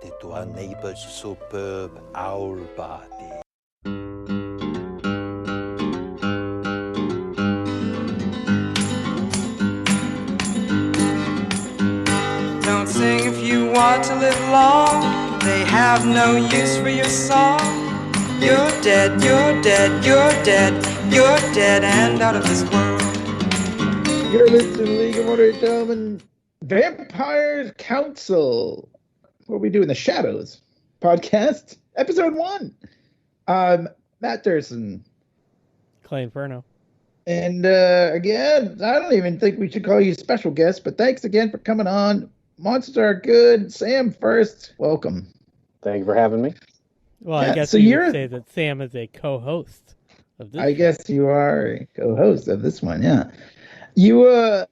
invited to our neighbor's superb owl party. Don't sing if you want to live long. They have no use for your song. You're dead, you're dead, you're dead, you're dead and out of this world. You're listening to League of Moderate Gentlemen Vampire Council. What we do in the shadows podcast, episode 1. Matt Dursin. Clay Inferno. And again, I don't even think we should call you special guest, but thanks again for coming on. Monsters Are Good. Sam Furst, welcome. Thank you for having me. Well, Yeah, I guess so you you're- would say that Sam is a co-host of this. I guess you are a co-host of this one, yeah. You, I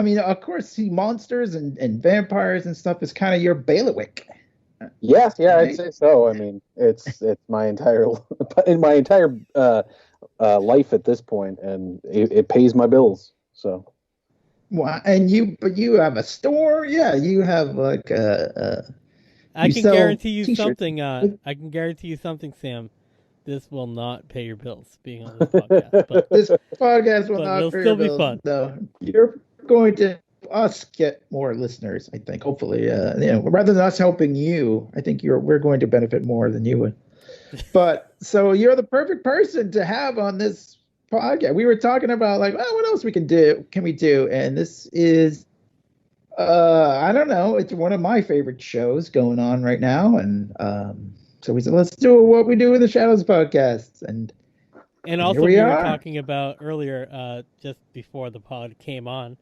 mean, of course, see, monsters and vampires and stuff is kind of your bailiwick. Yeah, Right? I'd say so. I mean, it's my entire life at this point, and it pays my bills. So. Well, but you have a store, yeah. You have like I you can sell guarantee you t-shirts. something. I can guarantee you something, Sam. This will not pay your bills being on this podcast, but This podcast will But not it'll pay still your be bills. fun. No, you're going to us get more listeners. I think, hopefully, rather than us helping you, I think we're going to benefit more than you would. But so you're the perfect person to have on this podcast. We were talking about like, oh, what else can we do? And this is, I don't know. It's one of my favorite shows going on right now, and so we said, let's do what we do in the Shadows podcast, and also here we we were are. talking about earlier, just before the pod came on.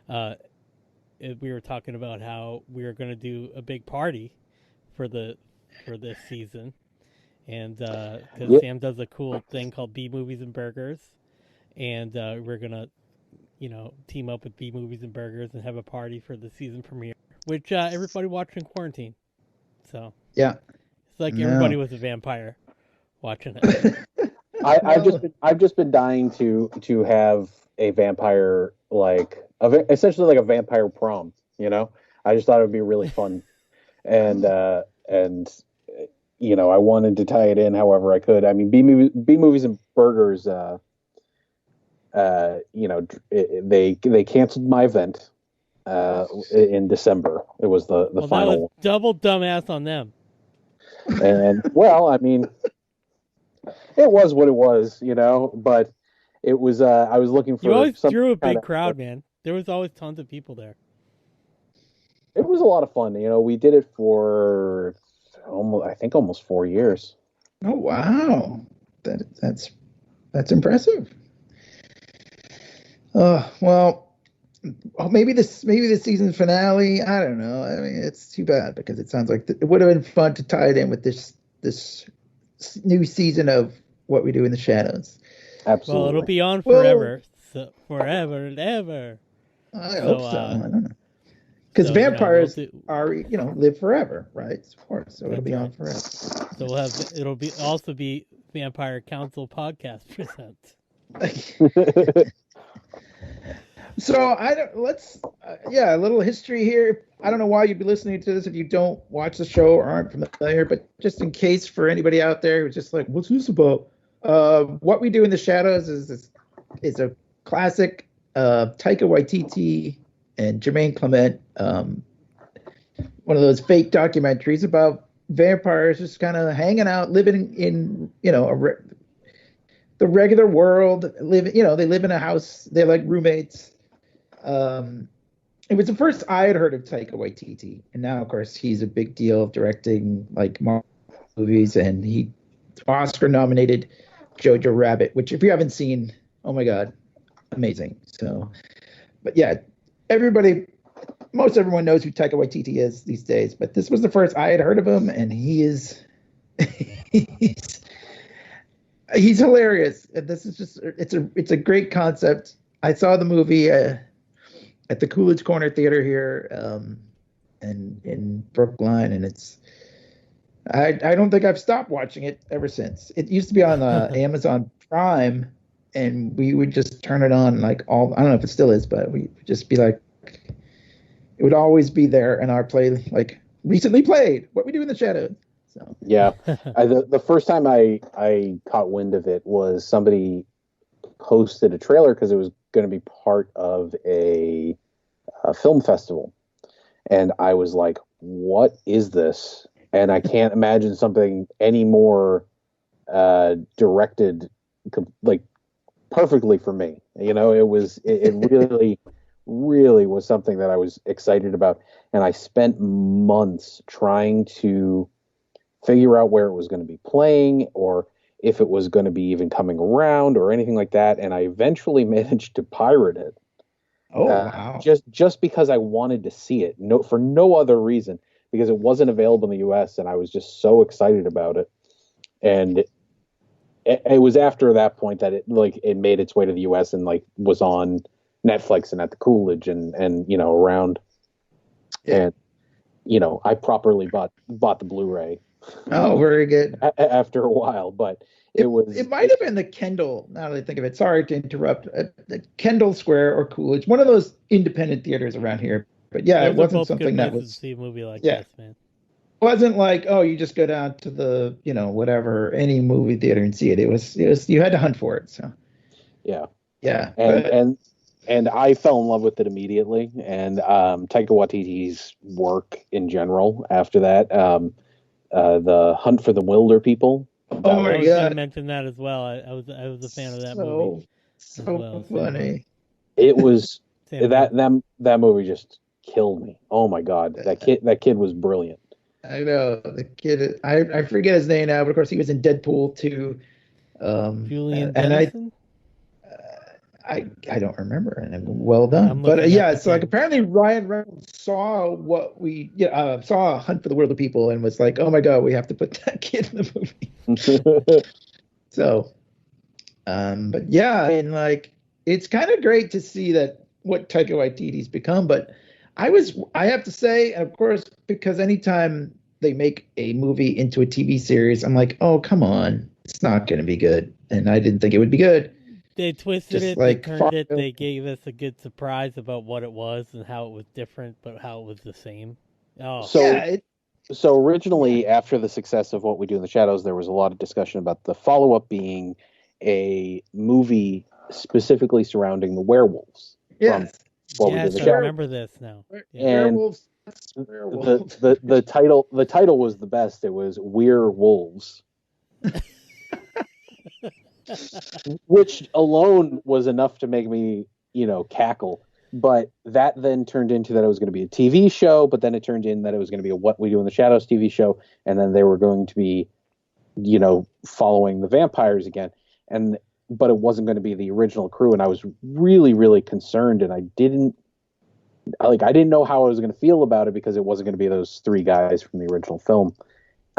We were talking about how we were going to do a big party for this season, and because Sam does a cool thing called B Movies and Burgers, and we're gonna, team up with B Movies and Burgers and have a party for the season premiere, which everybody watched in quarantine. So yeah. it's like No. everybody was a vampire watching it. I've just been dying to have a vampire, essentially like a vampire prom. I just thought it would be really fun, and I wanted to tie it in however I could. I mean, B Movies and Burgers. They canceled my event in December. It was the Well, final. that was double dumbass on them. And well, I mean, it was what it was, but it was, I was looking for. You always some drew a kind big of- crowd, man. There was always tons of people there. It was a lot of fun. We did it for almost 4 years. Oh wow, that's impressive. Well, maybe the season finale. I don't know. I mean, it's too bad because it sounds like it would have been fun to tie it in with this new season of What We Do in the Shadows. Absolutely. Well, it'll be on Well- forever, so forever and ever. I hope so. I don't know. Because so, vampires we'll do- are, live forever, right? Of course. So it'll That's be on right. forever. So it'll also be Vampire Council Podcast presents. So a little history here. I don't know why you'd be listening to this if you don't watch the show or aren't familiar, but just in case for anybody out there who's just like, what's this about? What We Do in the Shadows is a classic Taika Waititi and Jermaine Clement, one of those fake documentaries about vampires just kind of hanging out, living in, the regular world. They live in a house. They're like roommates. It was the first I had heard of Taika Waititi, and now, of course, he's a big deal directing like Marvel movies, and he Oscar-nominated Jojo Rabbit, which if you haven't seen, oh my God, amazing. So, but yeah, most everyone knows who Taika Waititi is these days, but this was the first I had heard of him, and he is he's hilarious. And this is just it's a great concept. I saw the movie at the Coolidge Corner Theater here in Brookline, and I don't think I've stopped watching it ever since. It used to be on Amazon Prime, and we would just turn it on I don't know if it still is, but we would just be like, it would always be there in our recently played. What We Do in the Shadows. So Yeah, the first time I caught wind of it was somebody posted a trailer because it was going to be part of a film festival, and I was like, "What is this?" And I can't imagine something any more directed, like perfectly for me. You know, it really, really was something that I was excited about, and I spent months trying to figure out where it was going to be playing or if it was going to be even coming around or anything like that. And I eventually managed to pirate it. oh wow. Just because I wanted to see it, for no other reason, because it wasn't available in the US and I was just so excited about it. And it was after that point that it made its way to the US and like was on Netflix and at the Coolidge and around. And I properly bought the Blu-ray. Oh, very good. After a while, but it might have been the Kendall. Now that I think of it, sorry to interrupt. The Kendall Square or Coolidge, one of those independent theaters around here. But yeah, Those it are wasn't both something good that places was. to see a movie like Yeah. this, man. It wasn't like, oh, you just go down to the whatever any movie theater and see it. It was you had to hunt for it. So yeah. And I fell in love with it immediately, and Taika Waititi's work in general after that. The Hunt for the Wilder People. Oh my I was going God. to mention that as well. I was a fan of that so movie. so well, funny. It was Same that movie just killed me. Oh my God, that kid was brilliant. I know the kid. I forget his name now, but of course he was in Deadpool 2. Julian and Dennison? I don't remember, and well done. But yeah, so like apparently Ryan Reynolds saw saw Hunt for the Wilder People and was like, oh my God, we have to put that kid in the movie. So, but yeah, I mean, like it's kind of great to see that what Taika Waititi's become. But I have to say, of course, because anytime they make a movie into a TV series, I'm like, oh come on, it's not going to be good, and I didn't think it would be good. They twisted it, they turned it, they gave us a good surprise about what it was and how it was different, but how it was the same. Oh, so originally, after the success of What We Do in the Shadows, there was a lot of discussion about the follow-up being a movie specifically surrounding the werewolves. Yes. Yes, I remember this now. And werewolves. The title was the best. It was We're Wolves. Which alone was enough to make me, cackle. But that then turned into that it was going to be a TV show, but then it turned in that it was going to be a What We Do in the Shadows TV show, and then they were going to be, following the vampires again. But it wasn't going to be the original crew, and I was really, really concerned, and I didn't know how I was going to feel about it because it wasn't going to be those three guys from the original film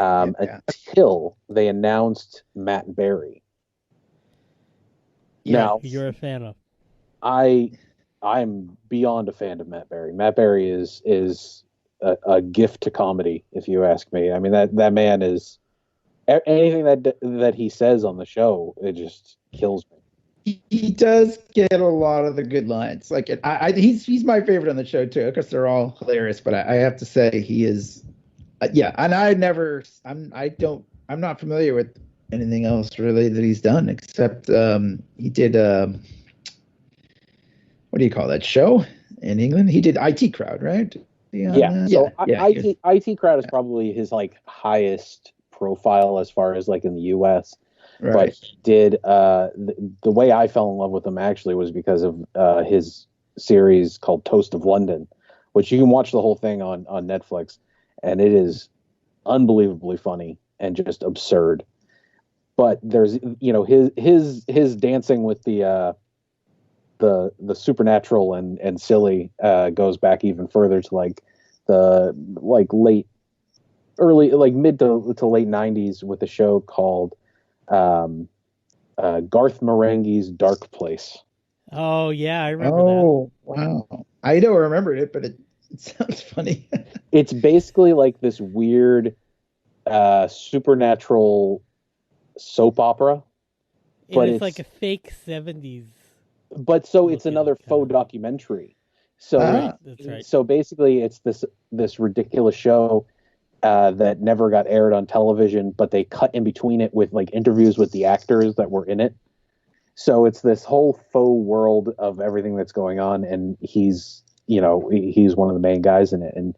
until they announced Matt Berry. Yeah, now, you're a fan of. I'm beyond a fan of Matt Berry. Matt Berry is a gift to comedy, if you ask me. I mean, that man is anything that he says on the show, it just kills me. He does get a lot of the good lines. Like he's my favorite on the show too, because they're all hilarious. But I have to say he is, And I'm not familiar with anything else really that he's done except he did what do you call that show in England? He did IT Crowd, right? IT Crowd is probably his like highest profile as far as like in the US. Right. But he did the way I fell in love with him actually was because of his series called Toast of London, which you can watch the whole thing on Netflix, and it is unbelievably funny and just absurd. But there's his dancing with the supernatural and silly goes back even further to like the mid to late 90s with a show called Garth Marenghi's Dark Place. Oh yeah, I remember that. Oh wow, I don't remember it, but it sounds funny. It's basically like this weird supernatural soap opera, but it's like a fake 70s. But so it's another faux documentary. So that's right. So basically, it's this this ridiculous show that never got aired on television, but they cut in between it with like interviews with the actors that were in it. So it's this whole faux world of everything that's going on, and he's one of the main guys in it. And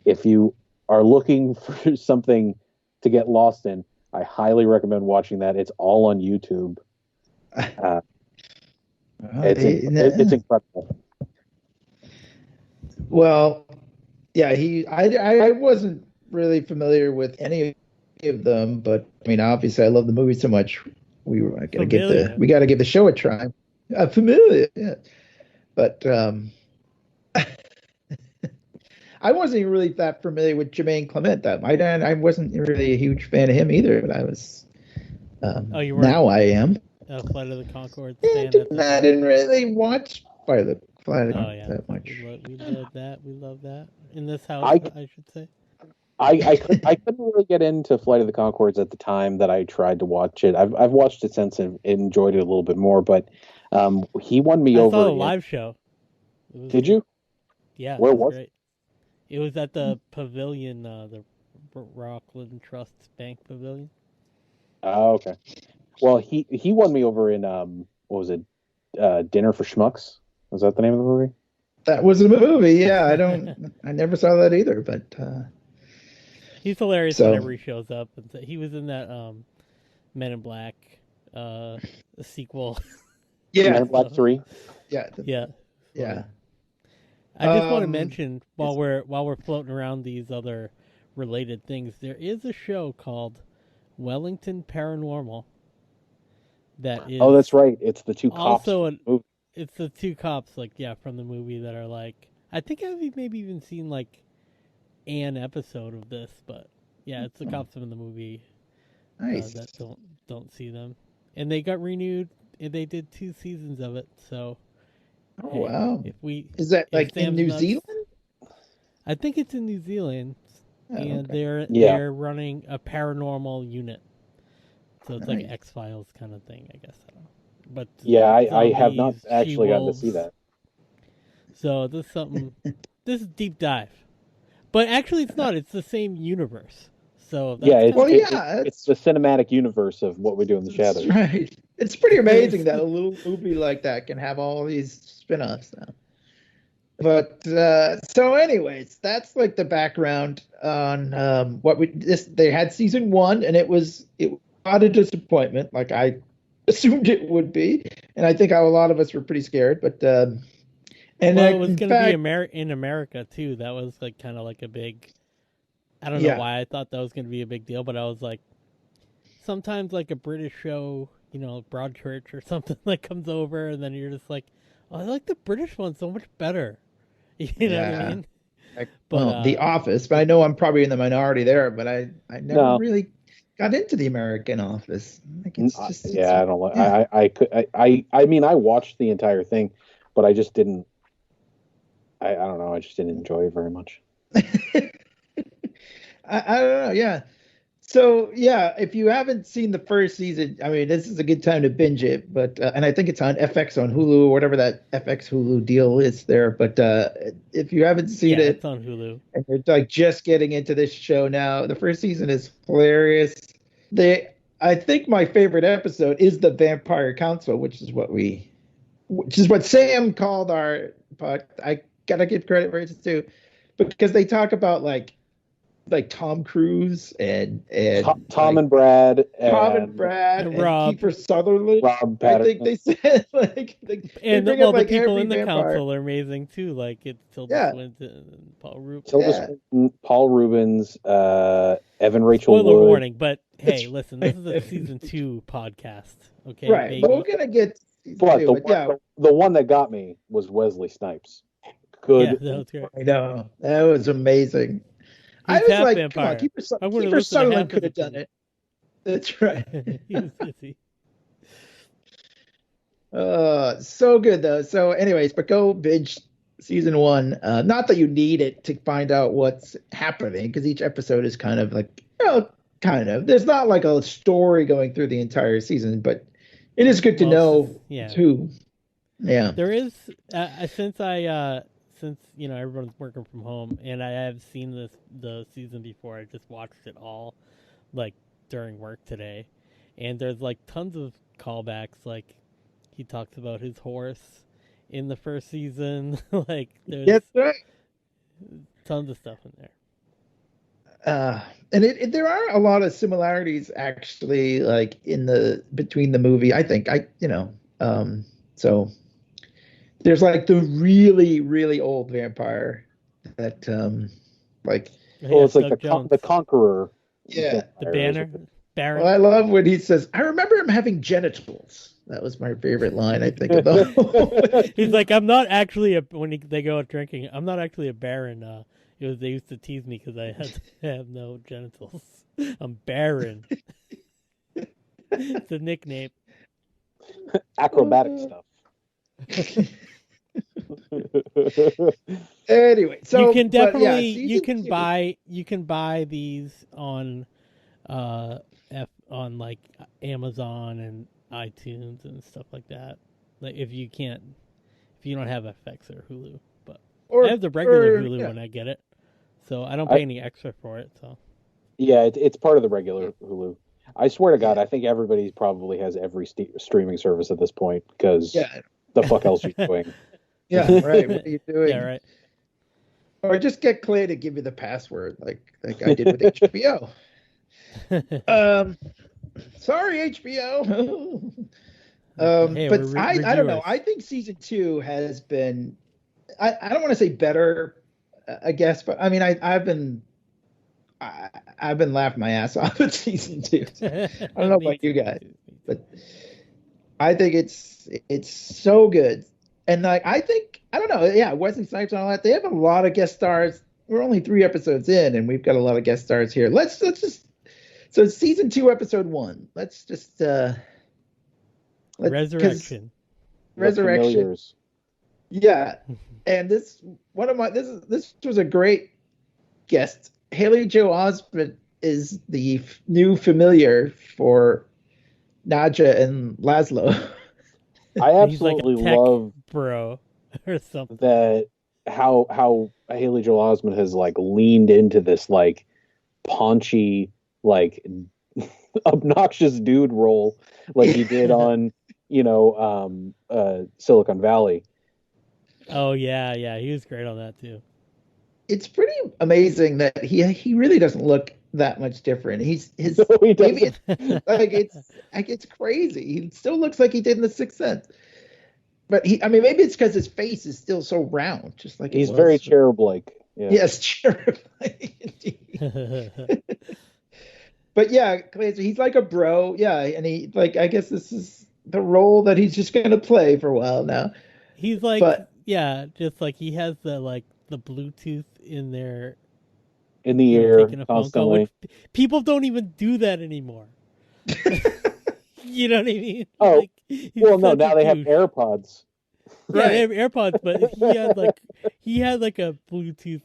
if you are looking for something to get lost in, I highly recommend watching that. It's all on YouTube. It's incredible. Well, yeah, I wasn't really familiar with any of them, but I mean, obviously, I love the movie so much. We got to give the show a try. Familiar, yeah. But I wasn't really that familiar with Jermaine Clement. I wasn't really a huge fan of him either, but I was. You were. Now I am. Flight of the Conchords. I didn't really watch Flight of the Conchords that much. We love that. In this house, I should say. I couldn't really get into Flight of the Conchords at the time that I tried to watch it. I've watched it since and enjoyed it a little bit more, but he won me over. I saw a live show. Did you? Yeah. Where was it? It was at the Pavilion, the Rockland Trust Bank Pavilion. Oh, okay. Well, he won me over in what was it? Dinner for Schmucks. Was that the name of the movie? That was a movie. Yeah, I never saw that either, but. He's hilarious whenever he shows up. He was in that Men in Black sequel. Yeah, Men in Black 3. Yeah. Yeah. I just want to mention while we're floating around these other related things, there is a show called Wellington Paranormal. That is. Oh, that's right. It's the two cops. It's the two cops, from the movie that are like. I think I've maybe even seen an episode of this, but yeah, it's the cops from the movie. Nice. That don't see them, and they got renewed. And they did 2 seasons of it. So, wow! Is that in New Zealand? I think it's in New Zealand, and okay. they're running a paranormal unit. So it's like X-Files kind of thing, I guess. I don't know. But yeah, I have not actually gotten to see that. So this is something. This is deep dive. But actually, it's not. It's the same universe. So it's the cinematic universe of What We Do in the Shadows. That's right. It's pretty amazing that a little movie like that can have all these spin-offs now. But so, anyways, that's the background on they had season 1, and it was not a disappointment, like I assumed it would be, and I think a lot of us were pretty scared. But it was going to be in America too. That was kind of a big. I don't know why I thought that was going to be a big deal, but I was like, sometimes a British show, Broadchurch or something comes over, and then you're just like, oh, I like the British one so much better. You know what I mean? The Office, but I know I'm probably in the minority there, but I never really got into the American Office. I don't know. Yeah. I mean, I watched the entire thing, but I just didn't. I don't know. I just didn't enjoy it very much. I don't know. Yeah. So yeah, if you haven't seen the first season, I mean, this is a good time to binge it. But and I think it's on FX on Hulu or whatever that FX Hulu deal is there. But if you haven't seen it, it's on Hulu, and you're just getting into this show now, the first season is hilarious. I think my favorite episode is the Vampire Council, which is what Sam called our podcast. I gotta give credit where it's due, because they talk about like Tom Cruise and Tom and Brad and Rob, Kiefer Sutherland. Rob Patterson. I think they said and the people in the council are amazing too. It's Tilda Swinton, Paul Rubens. Paul Rubens, Evan Rachel Spoiler Wood. warning, but hey, listen, this is a season 2 podcast. Okay, right? baby. But we're gonna get. The one that got me was Wesley Snipes. Good. Yeah, that was great. I know, that was amazing. I was like, vampire. Come on, Kiefer Sutherland could have done it. That's right. He was busy. So good though. So anyways, but go binge season 1. Not that you need it to find out what's happening, because each episode is kind of there's not like a story going through the entire season, but it is good to know too. Yeah. There is since since everyone's working from home, and I have seen the season before. I just watched it all, like during work today, and there's like tons of callbacks. Like he talks about his horse in the first season. Like there's That's right. tons of stuff in there. And there are a lot of similarities actually, like between the movie. I think so there's like the really, really old vampire that like It's like Doug Jones. the Conqueror. Yeah. The Banner. Baron. Well, I love when he says, "I remember him having genitals." That was my favorite line, I think, about. He's like, I'm not actually they go out drinking. I'm not actually a baron. They used to tease me because I have no genitals. I'm barren. It's a nickname. Acrobatic stuff. Anyway, so you can definitely you can buy these on on like Amazon and iTunes and stuff like that. Like if you don't have FX or Hulu, but I have the regular Hulu when I get it, so I don't pay any extra for it. So yeah, it's part of the regular Hulu. I swear to God, I think everybody probably has every streaming service at this point because the fuck else are you doing? Yeah, right. What are you doing? Yeah, right. Or just get Clay to give you the password, like I did with HBO. Sorry, HBO. Hey, but I don't know. I think season 2 has been. I don't want to say better, I guess, but I mean I've been laughing my ass off at season 2. I don't know about you guys, but I think it's so good. And like I don't know, yeah, Wesley Snipes and all that. They have a lot of guest stars. We're only 3 episodes in, and we've got a lot of guest stars here. Let's just. So it's season 2, episode 1. Let's just Resurrection. Yeah, and this was a great guest. Haley Joel Osment is the new familiar for Nadja and Laszlo. I absolutely love bro or something that how Haley Joel Osment has like leaned into this like paunchy like obnoxious dude role like he did on Silicon Valley. Oh yeah, he was great on that too. It's pretty amazing that he really doesn't look that much different. He maybe it's crazy. He still looks like he did in The Sixth Sense. But maybe it's because his face is still so round, just like he's very cherub-like. Yeah. Yes, cherub-like. But yeah, he's like a bro. Yeah, and he I guess this is the role that he's just going to play for a while now. He's like, just like he has the Bluetooth in there. In the ear, taking a phone call, which people don't even do that anymore. You know what I mean? Oh, no, now they have AirPods. Yeah, they have AirPods, but he had like a Bluetooth,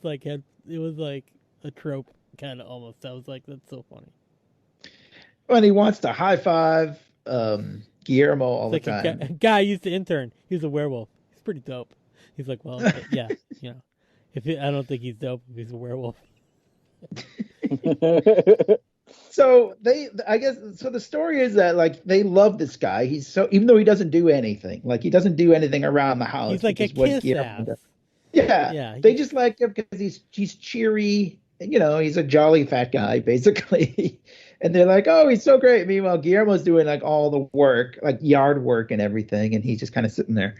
it was like a trope kind of almost. I was like, that's so funny. When he wants to high five Guillermo all the time. A guy used to intern. He was a werewolf. He's pretty dope. He's like, well, yeah, I don't think he's dope if he's a werewolf. So the story is that they love this guy. He's so, even though he doesn't do anything, he doesn't do anything around the house. He's like a kiss ass. Yeah. They just like him because he's cheery. He's a jolly fat guy basically. And they're like, oh, he's so great. Meanwhile, Guillermo's doing all the work, yard work and everything, and he's just kind of sitting there.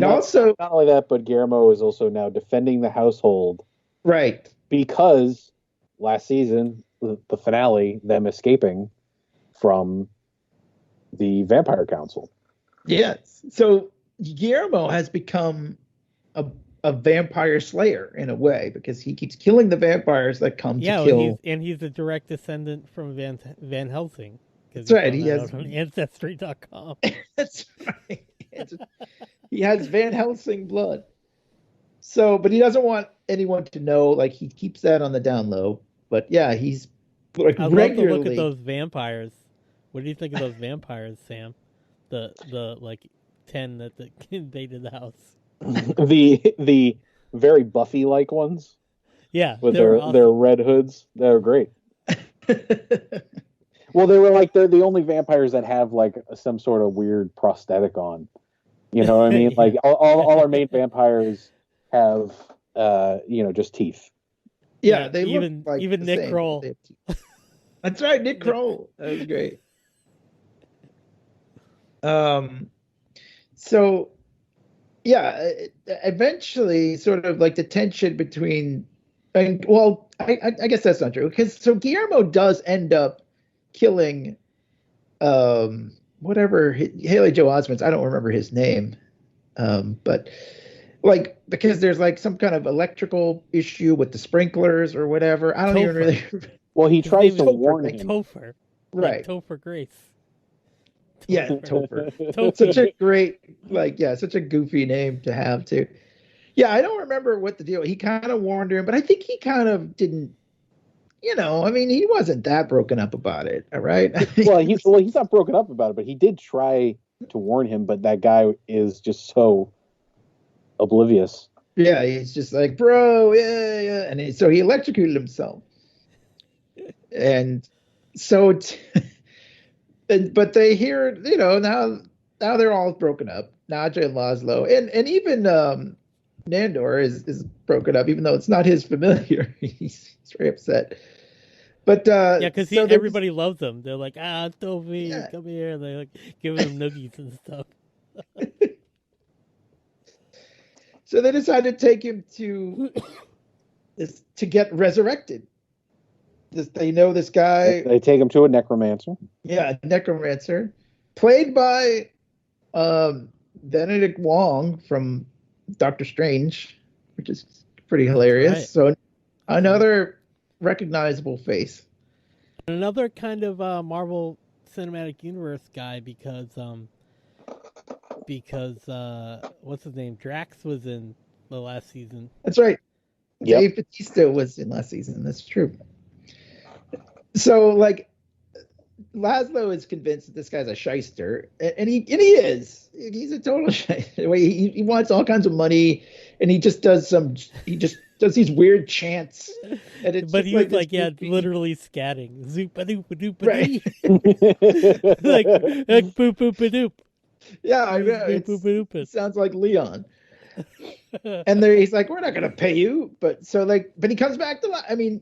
Also, not only that, but Guillermo is also now defending the household. Right. Because last season, the finale, them escaping from the Vampire Council. Yes. So Guillermo has become a vampire slayer in a way because he keeps killing the vampires that come to kill. He's a direct descendant from Van Helsing. That's right. He has from Ancestry.com. That's right. He has Van Helsing blood. So, but he doesn't want anyone to know. He keeps that on the down low. But yeah, he's I'd regularly. love to look at those vampires. What do you think of those vampires, Sam? The 10 that invaded the house. The very Buffy-like ones Yeah, with they were their awesome. red hoods. They're great. Well, they're the only vampires that have like some sort of weird prosthetic on. You know what I mean? Yeah. Like all our main vampires have just teeth. Yeah, they look even like even the Nick same. Kroll. That's right, Nick Kroll. That was great. So yeah, eventually, sort of like the tension between, and well, I guess that's not true because so Guillermo does end up killing, whatever Haley Joe Osment's. I don't remember his name, but like because there's like some kind of electrical issue with the sprinklers or whatever. I don't even Topher. really. Well, he His tries name to is warn thank him. you. Topher. Like Right. Topher Grace. Yeah, Topher. Topher. Such a great, like, yeah, such a goofy name to have too. Yeah, I don't remember what the deal. He kind of warned her, but I think he kind of didn't. I mean, he wasn't that broken up about it. All right. He's not broken up about it, but he did try to warn him. But that guy is just so oblivious. Yeah, he's just like, bro, yeah, and so he electrocuted himself, and so, but they hear, now they're all broken up. Naja and Laszlo, and even Nandor is broken up, even though it's not his familiar. He's very upset. But Yeah, because so everybody loves him. They're like, Toby, Yeah. come here. And they're like giving him noogies and stuff. So they decided to take him to get resurrected. They know this guy. They take him to a necromancer. Yeah, necromancer, played by Benedict Wong from Doctor Strange, which is pretty hilarious. Right. So another recognizable face. Another kind of Marvel Cinematic Universe guy because what's his name? Drax was in the last season. That's right. Yep. Dave Bautista was in last season. That's true. So like Laszlo is convinced that this guy's a shyster, and he is. He's a total shyster. He wants all kinds of money, and he just does these weird chants. And But he was like, goofy... literally scatting. Zoopa doopa doopa Right. like boop boop a doop. Yeah, I know. It sounds like Leon. And he's like, we're not gonna pay you, but he comes back to life. I mean,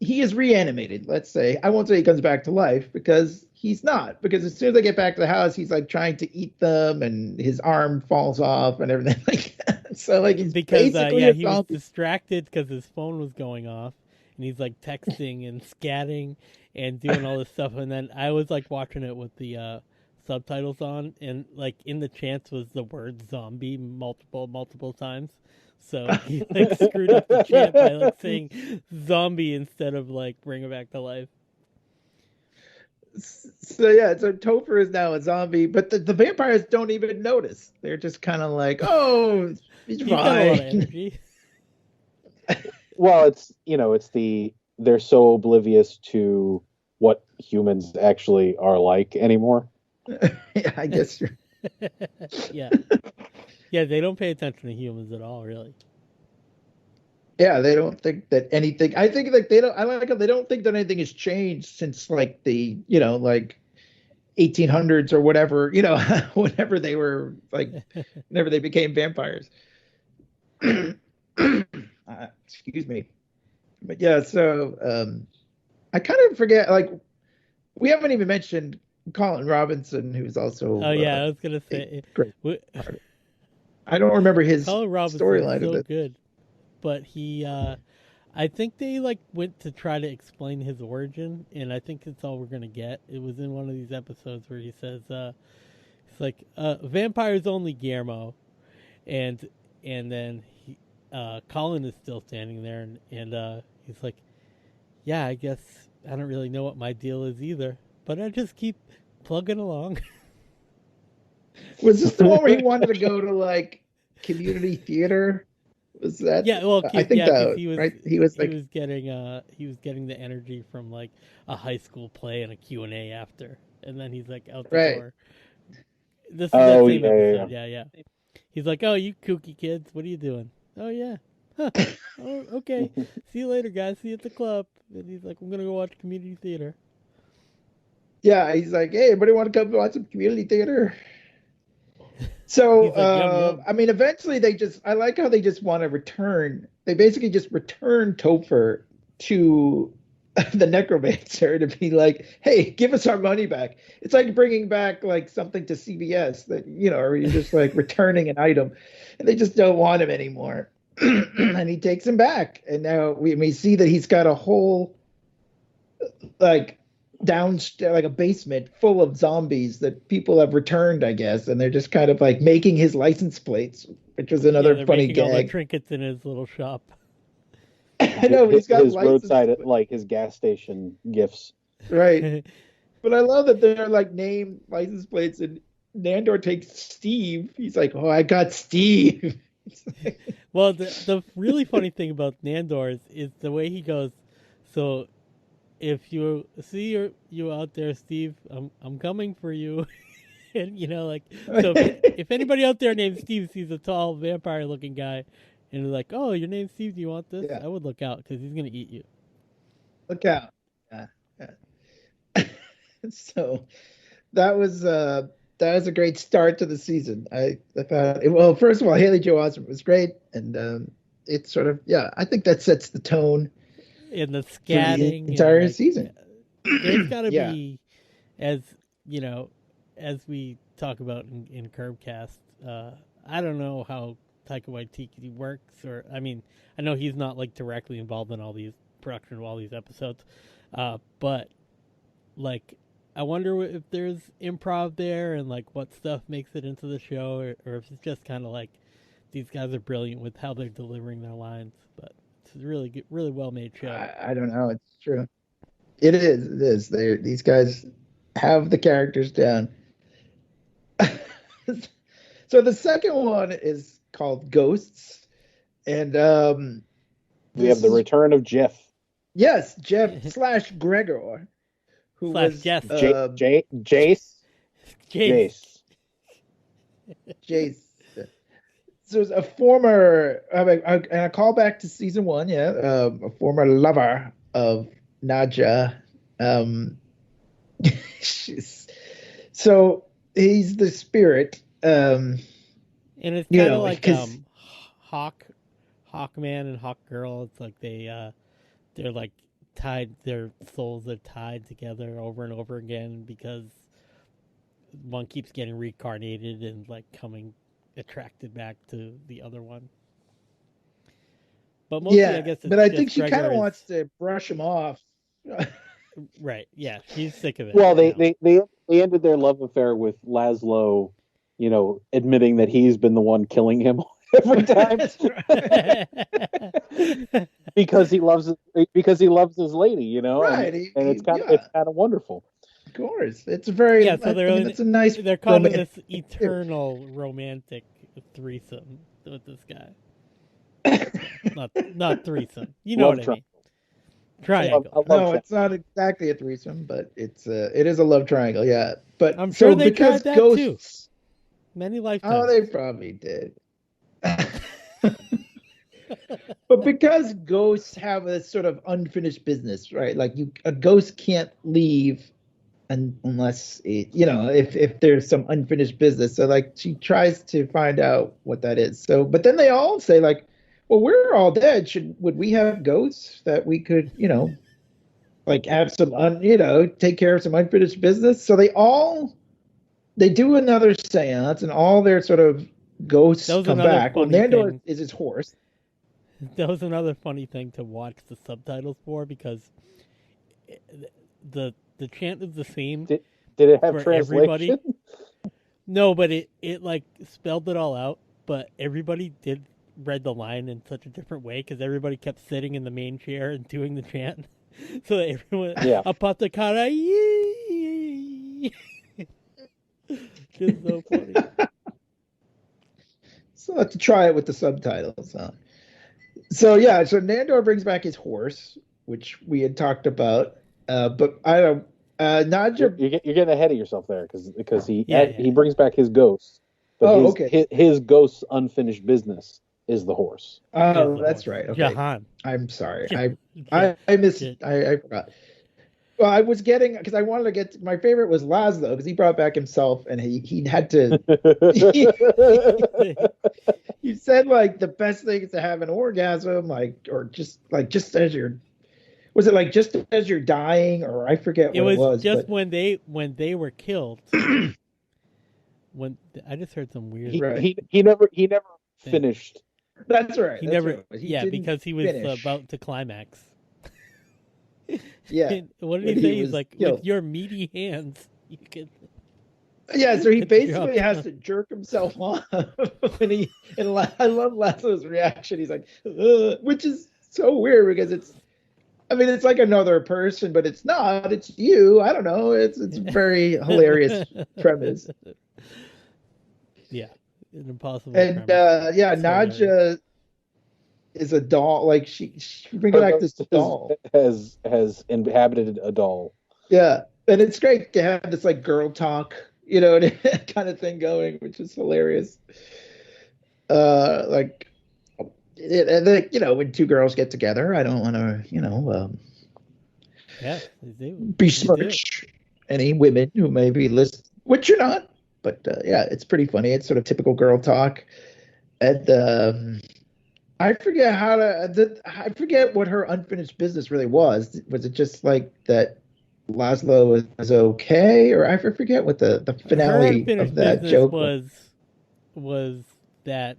he is reanimated, let's say. I won't say he comes back to life because he's not. Because as soon as they get back to the house, he's like trying to eat them, and his arm falls off and everything like that. So like he's basically he was distracted because his phone was going off, and he's like texting and scatting and doing all this stuff. And then I was like watching it with the subtitles on, and like in the chants was the word zombie multiple times. So he like screwed up the chant by like saying zombie instead of like bring it back to life. So yeah, so Topher is now a zombie, but the vampires don't even notice. They're just kind of like, oh, he's got a lot of fine. energy. Well, they're so oblivious to what humans actually are like anymore. Yeah, I guess you're... Yeah. Yeah, they don't pay attention to humans at all, really. Yeah, they don't think that anything. I think like they don't. I like how they don't think that anything has changed since like the like 1800s or whatever. Whenever they were like, whenever they became vampires. Excuse me, but yeah. So I kind of forget. Like we haven't even mentioned Colin Robinson, who's also. Oh yeah, I was gonna say. Great. I don't remember his storyline. So good, but he, I think they like went to try to explain his origin, and I think that's all we're gonna get. It was in one of these episodes where he says, "It's like vampires only, Guillermo," and then Colin is still standing there, and he's like, "Yeah, I guess I don't really know what my deal is either, but I just keep plugging along." Was this the one where he wanted to go to like community theater? Was that? Yeah, well, I think that he was right. He was getting the energy from like a high school play and a Q&A after, and then he's like out the door. This is that same episode. Yeah. he's like, "Oh, you kooky kids, what are you doing?" "Oh yeah." "Huh. Oh, okay. See you later, guys. See you at the club." And he's like, "I'm gonna go watch community theater." Yeah, he's like, "Hey, everybody want to come watch some community theater?" So, He's like, "Yum yum." I mean, eventually I like how they just want to return. They basically just return Topher to the necromancer to be like, "Hey, give us our money back." It's like bringing back like something to CBS that, or you're just like returning an item, and they just don't want him anymore. And he takes him back, and now we see that he's got a whole like like a basement full of zombies that people have returned, I guess, and they're just kind of like making his license plates, which was another they're funny making all the gag. trinkets in his little shop. I know, but he's got his license roadside, like his gas station gifts. right. But I love that they're like named license plates, and Nandor takes Steve. He's like, "Oh, I got Steve." Well, the really funny thing about Nandor is the way he goes. So, if you see you out there, Steve, I'm coming for you. And like, so if anybody out there named Steve sees a tall vampire-looking guy, and they're like, "Oh, your name's Steve. Do you want this?" Yeah. I would look out because he's gonna eat you. Look out. Yeah. So that was a great start to the season. I thought, well, first of all, Haley Joel Osment was great, and it's sort of, I think that sets the tone And the for scatting, the entire and, like, season. There's got to Yeah. be, as we talk about in Curbcast. I don't know how Taika Waititi works, or I mean, I know he's not like directly involved in all these production of all these episodes, but like, I wonder if there's improv there and like what stuff makes it into the show, or if it's just kind of like these guys are brilliant with how they're delivering their lines. But it's a really good, really well made show. I don't know. It's true. It is. These guys have the characters down. So the second one is called Ghosts, and We have the return of Jeff. Yes, Jeff slash Gregor, who Slash was Jess. Jace. So it's a former, and a callback to season 1, a former lover of Nadja. So he's the spirit. And it's kind of like because Hawkman and Hawkgirl. It's like they're like tied. Their souls are tied together over and over again because one keeps getting reincarnated and like coming attracted back to the other one. But mostly, I guess. But I think she kind of wants to brush him off. Right? Yeah, she's sick of it. Well, they ended their love affair with Laszlo, admitting that he's been the one killing him every time. because he loves his lady, Right, and it's kind of wonderful. Of course, it's a very it's a nice. They're calling this eternal romantic threesome with this guy. not threesome. You know what I mean? Triangle. No, it's not exactly a threesome, but it is a love triangle. Yeah, but I'm sure they because tried that Ghosts, too. Many lifetimes. Oh, they probably did. But because ghosts have a sort of unfinished business, right? Like a ghost can't leave unless if there's some unfinished business. So like she tries to find out what that is. So, but then they all say like, well, we're all dead. Would we have ghosts that we could, like have some, take care of some unfinished business? So they do another seance, and all their sort of ghosts come back. Well, Nandor is his horse. That was another funny thing to watch the subtitles for, because the chant is the same. Did it have translation? Everybody. No, but it like spelled it all out. But everybody read the line in such a different way because everybody kept sitting in the main chair and doing the chant. So that everyone, Apatakara, just so funny. So I'll have to try it with the subtitles. So Nandor brings back his horse, which we had talked about. But I don't. Nadja, you're getting ahead of yourself there because he brings back his ghost, But okay. his ghost's unfinished business is the horse. Oh, the that's horse. right. Okay. Jahan. I'm sorry. Ja- I missed. Ja- I forgot. Well, I was getting because I wanted to get my favorite was Laszlo because he brought back himself and he had to. He said like the best thing is to have an orgasm, like or just as you're. Was it like just as you're dying, or I forget what it was? Just but... when they were killed. When I just heard some weird. He never finished. That's right. He that's never. right. Yeah, because he was about to climax. Yeah. What did he say? He's like, with your meaty hands, you can. Yeah, so he basically has to jerk himself off when he. And I love Laszlo's reaction. He's like, which is so weird because it's. I mean, it's like another person, but it's not. It's you. I don't know. It's very hilarious premise. Yeah, an impossible. And premise. Nadja is a doll. Like she brings back this doll. Has inhabited a doll. Yeah, and it's great to have this like girl talk, kind of thing going, which is hilarious. When two girls get together, I don't want to, besmirch any women who may be listening, which you're not. But it's pretty funny. It's sort of typical girl talk. And I forget what her unfinished business really was. Was it just like that Laszlo was okay, or I forget what the finale of that joke was that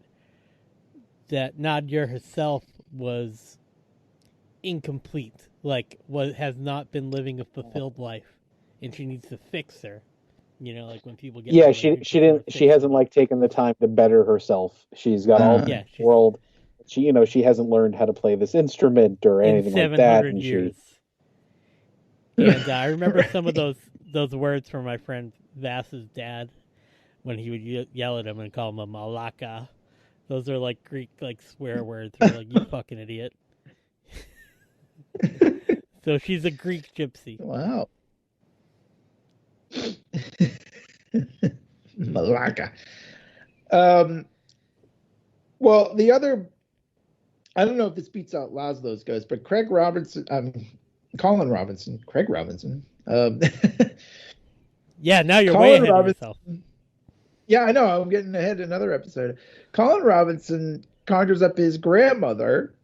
Nadia herself was incomplete, has not been living a fulfilled life, and she needs to fix her. Like when people get she hasn't taken the time to better herself. She's got all the world. She hasn't learned how to play this instrument or anything like that. In 700 years. And I remember some of those words from my friend Vass's dad when he would yell at him and call him a malaka. Those are like Greek swear words. They're like, you fucking idiot. So she's a Greek gypsy. Wow. Malaka. Well, the other, I don't know if this beats out Laszlo's ghost, but Craig Robinson. Yeah, now you're Colin way ahead of Robinson, yourself. Yeah, I know. I'm getting ahead in another episode. Colin Robinson conjures up his grandmother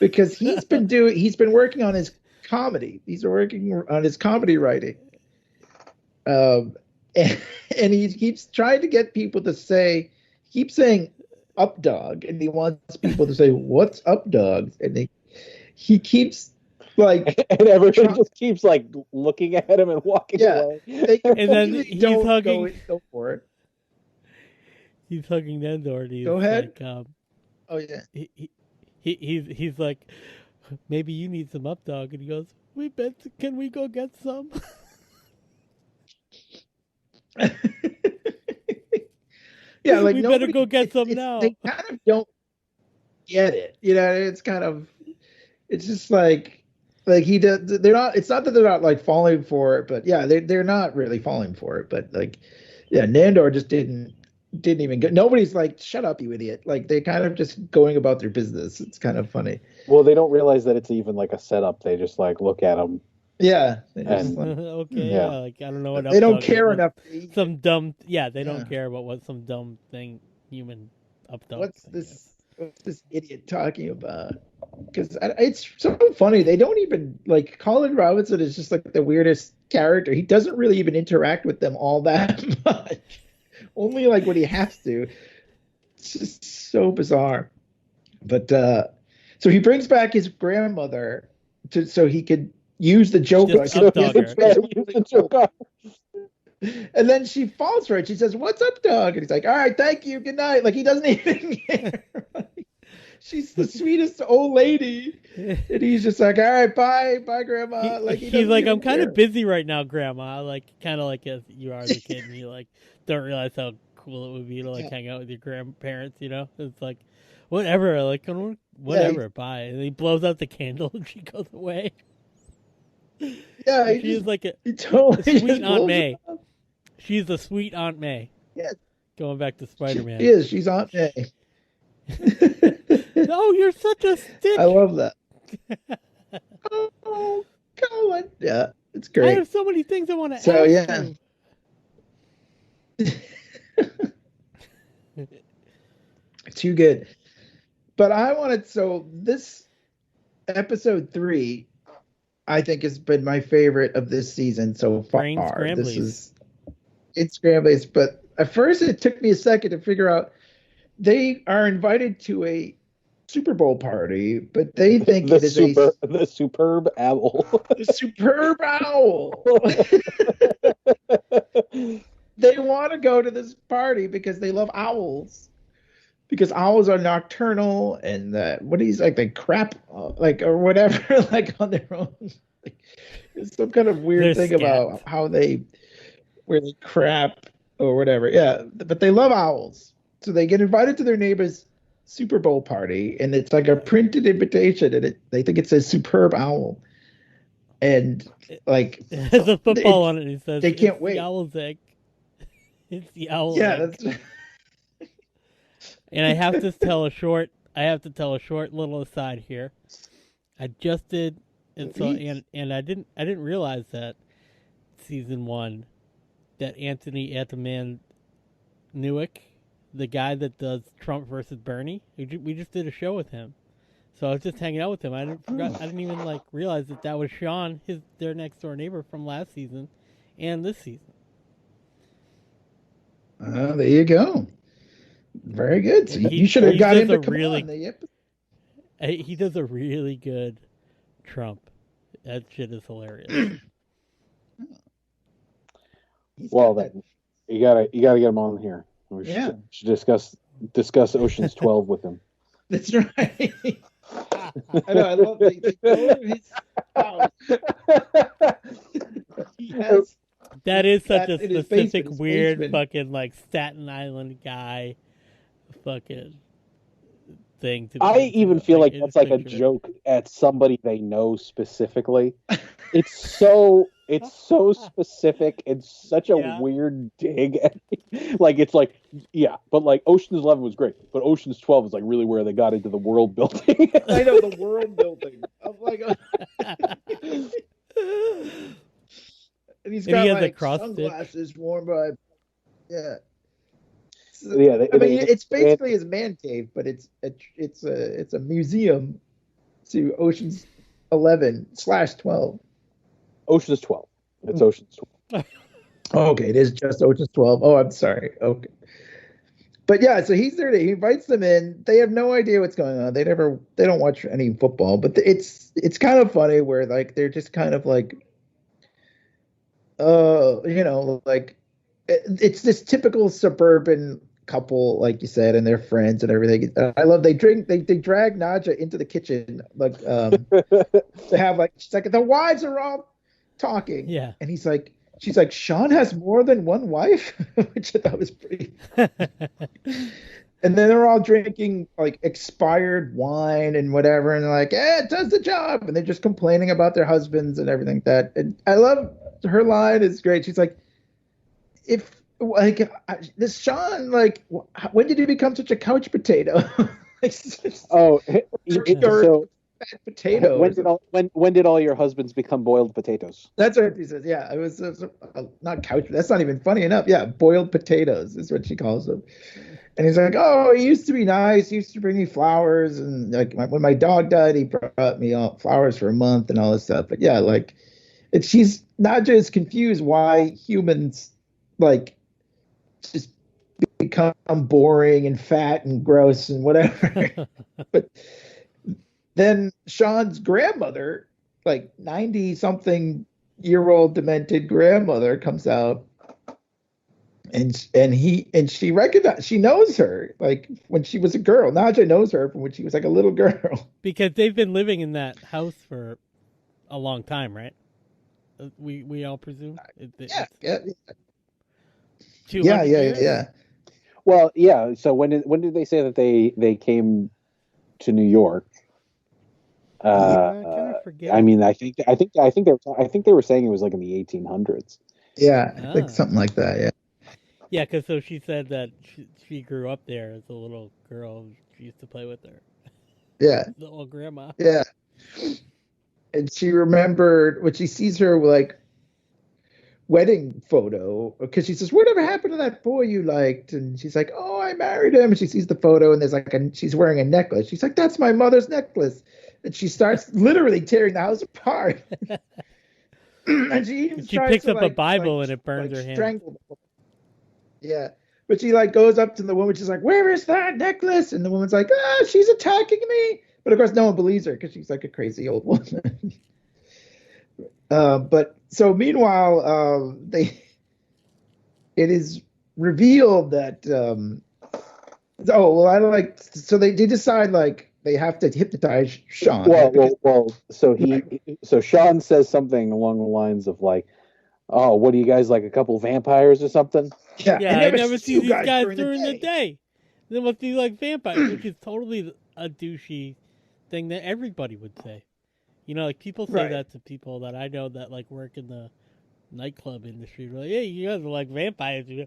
because he's been working on his comedy. He's working on his comedy writing. And he keeps trying to get people to keep saying up dog, and he wants people to say, what's up dog? And he keeps and everyone just keeps looking at him and walking away. And then he's hugging. Go for it. He's hugging Nendor. Go ahead. Oh yeah. He's like, maybe you need some up dog, and he goes, can we go get some? Yeah, we better go get some now. They kind of don't get it. It's kind of, it's just like he does. They're not. It's not that they're not falling for it, but yeah, they're not really falling for it. But Nandor just didn't even go. Nobody's like, shut up, you idiot. They're kind of just going about their business. It's kind of funny. Well, they don't realize that it's even a setup. They just look at him. Yeah. Okay. Yeah. I don't know what they don't care enough. Some dumb. Yeah, they don't care about what some dumb thing human up dog. What's this idiot talking about? Because it's so funny. They don't even Colin Robinson is just the weirdest character. He doesn't really even interact with them all that much. Only when he has to. It's just so bizarre. But so he brings back his grandmother so he could use the joke. And then she falls for it. She says, "What's up, dog?" And he's like, "All right, thank you, good night." He doesn't even care. She's the sweetest old lady, and he's just like, "All right, bye, grandma." He's like, "I'm kind of busy right now, grandma." Kind of as you are the kid, and you don't realize how cool it would be to hang out with your grandparents. It's whatever, whatever, bye. And he blows out the candle, and she goes away. Yeah, she's a totally sweet Aunt May. She's a sweet Aunt May. Yeah, Going back to Spider-Man. She is. She's Aunt May. Oh, you're such a Stitch. I love that. Oh, Colin. Yeah, it's great. I have so many things I want to So, ask yeah. you. Too good. But I wanted, so this episode 3, I think has been my favorite of this season so far. Brain Scramblies. This is it's Scramblies, but at first it took me a second to figure out they are invited to a Super Bowl party, but they think it is the superb owl. The superb owl. They want to go to this party because they love owls. Because owls are nocturnal and what he's like, they crap like or whatever, like on their own. Like, it's some kind of weird thing about how where they crap or whatever. Yeah, but they love owls, so they get invited to their neighbor's Super Bowl party, and it's like a printed invitation, and they think it says "superb owl," and like there's a football on it. And it says they can't wait. The owl's egg. It's the owl's egg. That's. And I have to tell a short little aside here. I just did, and so and I didn't realize that season 1 that Anthony Newick, the guy that does Trump versus Bernie, we just did a show with him. So I was just hanging out with him. I didn't even realize that was Sean, their next door neighbor from last season, and this season. There you go. Very good. So you should have got him to come on the episode. He does a really good Trump. That shit is hilarious. Well, then you gotta get him on here. We should discuss Ocean's 12 with him. That's right. I know. I love his that is such a specific, weird, fucking Staten Island guy. Fucking thing to I even feel like that's like a joke at somebody they know specifically. It's so specific and such a weird dig at me. But Ocean's 11 was great, but Ocean's 12 is really where they got into the world building. I know, the world building. I'm like, and he's got sunglasses worn by it's basically his man cave, but it's a museum to Ocean's 11/12. Ocean's 12. It's Ocean's 12. Okay, it is just Ocean's 12. Oh, I'm sorry. Okay. But yeah, so he's there. He invites them in. They have no idea what's going on. They don't watch any football. But it's kind of funny where they're just kind of it's this typical suburban couple, like you said, and their friends and everything. I love they drag Nadja into the kitchen to have she's like, the wives are all talking. Yeah. And she's like, Sean has more than one wife, which I thought was pretty. And then they're all drinking expired wine and whatever, and they're like, it does the job. And they're just complaining about their husbands and everything and I love her line is great. She's like, this Sean, when did he become such a couch potato? So fat potato. When did all your husbands become boiled potatoes? That's what he says. Yeah, it was not couch. That's not even funny enough. Yeah, boiled potatoes is what she calls them. And he's like, oh, he used to be nice. He used to bring me flowers, and when my dog died, he brought me flowers for a month and all this stuff. But yeah, she's not just confused why humans just become boring and fat and gross and whatever. But then Sean's grandmother, 90-something-year-old demented grandmother, comes out, and she knows her when she was a girl. Nadja knows her from when she was a little girl. Because they've been living in that house for a long time, right? We all presume. Yeah. 200 years? Yeah. Well, yeah. So when did they say that they came to New York? I kind of forget. I mean, I think they were saying it was in the 1800s. Yeah, I think something like that. Yeah. Yeah, because so she said that she grew up there as a little girl. She used to play with her Yeah, little grandma. yeah. And she remembered when she sees her like wedding photo because she says, "Whatever happened to that boy you liked?" And she's like, "Oh, I married him." And she sees the photo and there's like she's wearing a necklace. She's like, "That's my mother's necklace." And she starts literally tearing the house apart. And she even She tries picks to up a Bible and it burns her hand. strangle the woman. Yeah. But she like goes up to the woman. She's like, "Where is that necklace?" And the woman's like, "She's attacking me." But of course, no one believes her because she's like a crazy old woman. But so meanwhile, it is revealed that so they decide like they have to hypnotize Sean. Well. So Sean says something along the lines of like, "Oh, what do you guys like? A couple vampires or something?" Yeah, I never see these guys during the day. They must be like vampires, which is totally a douchey thing that everybody would say. You know, like people say that to people that I know that like work in the nightclub industry. They're like, "Hey, you guys are like vampires. You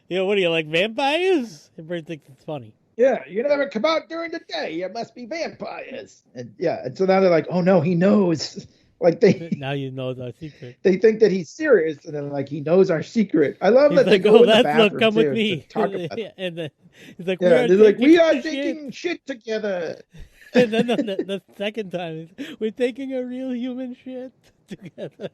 know, what do you like vampires?" Everybody thinks it's funny. Yeah, you never come out during the day. You must be vampires. And so now they're like, "Oh no, he knows." Like now you know our secret. They think that he's serious, and then like he knows our secret. I love that they go in the bathroom come with me. To talk about it. And then he's like, we are taking shit together. And then the second time, we're taking a real human shit together.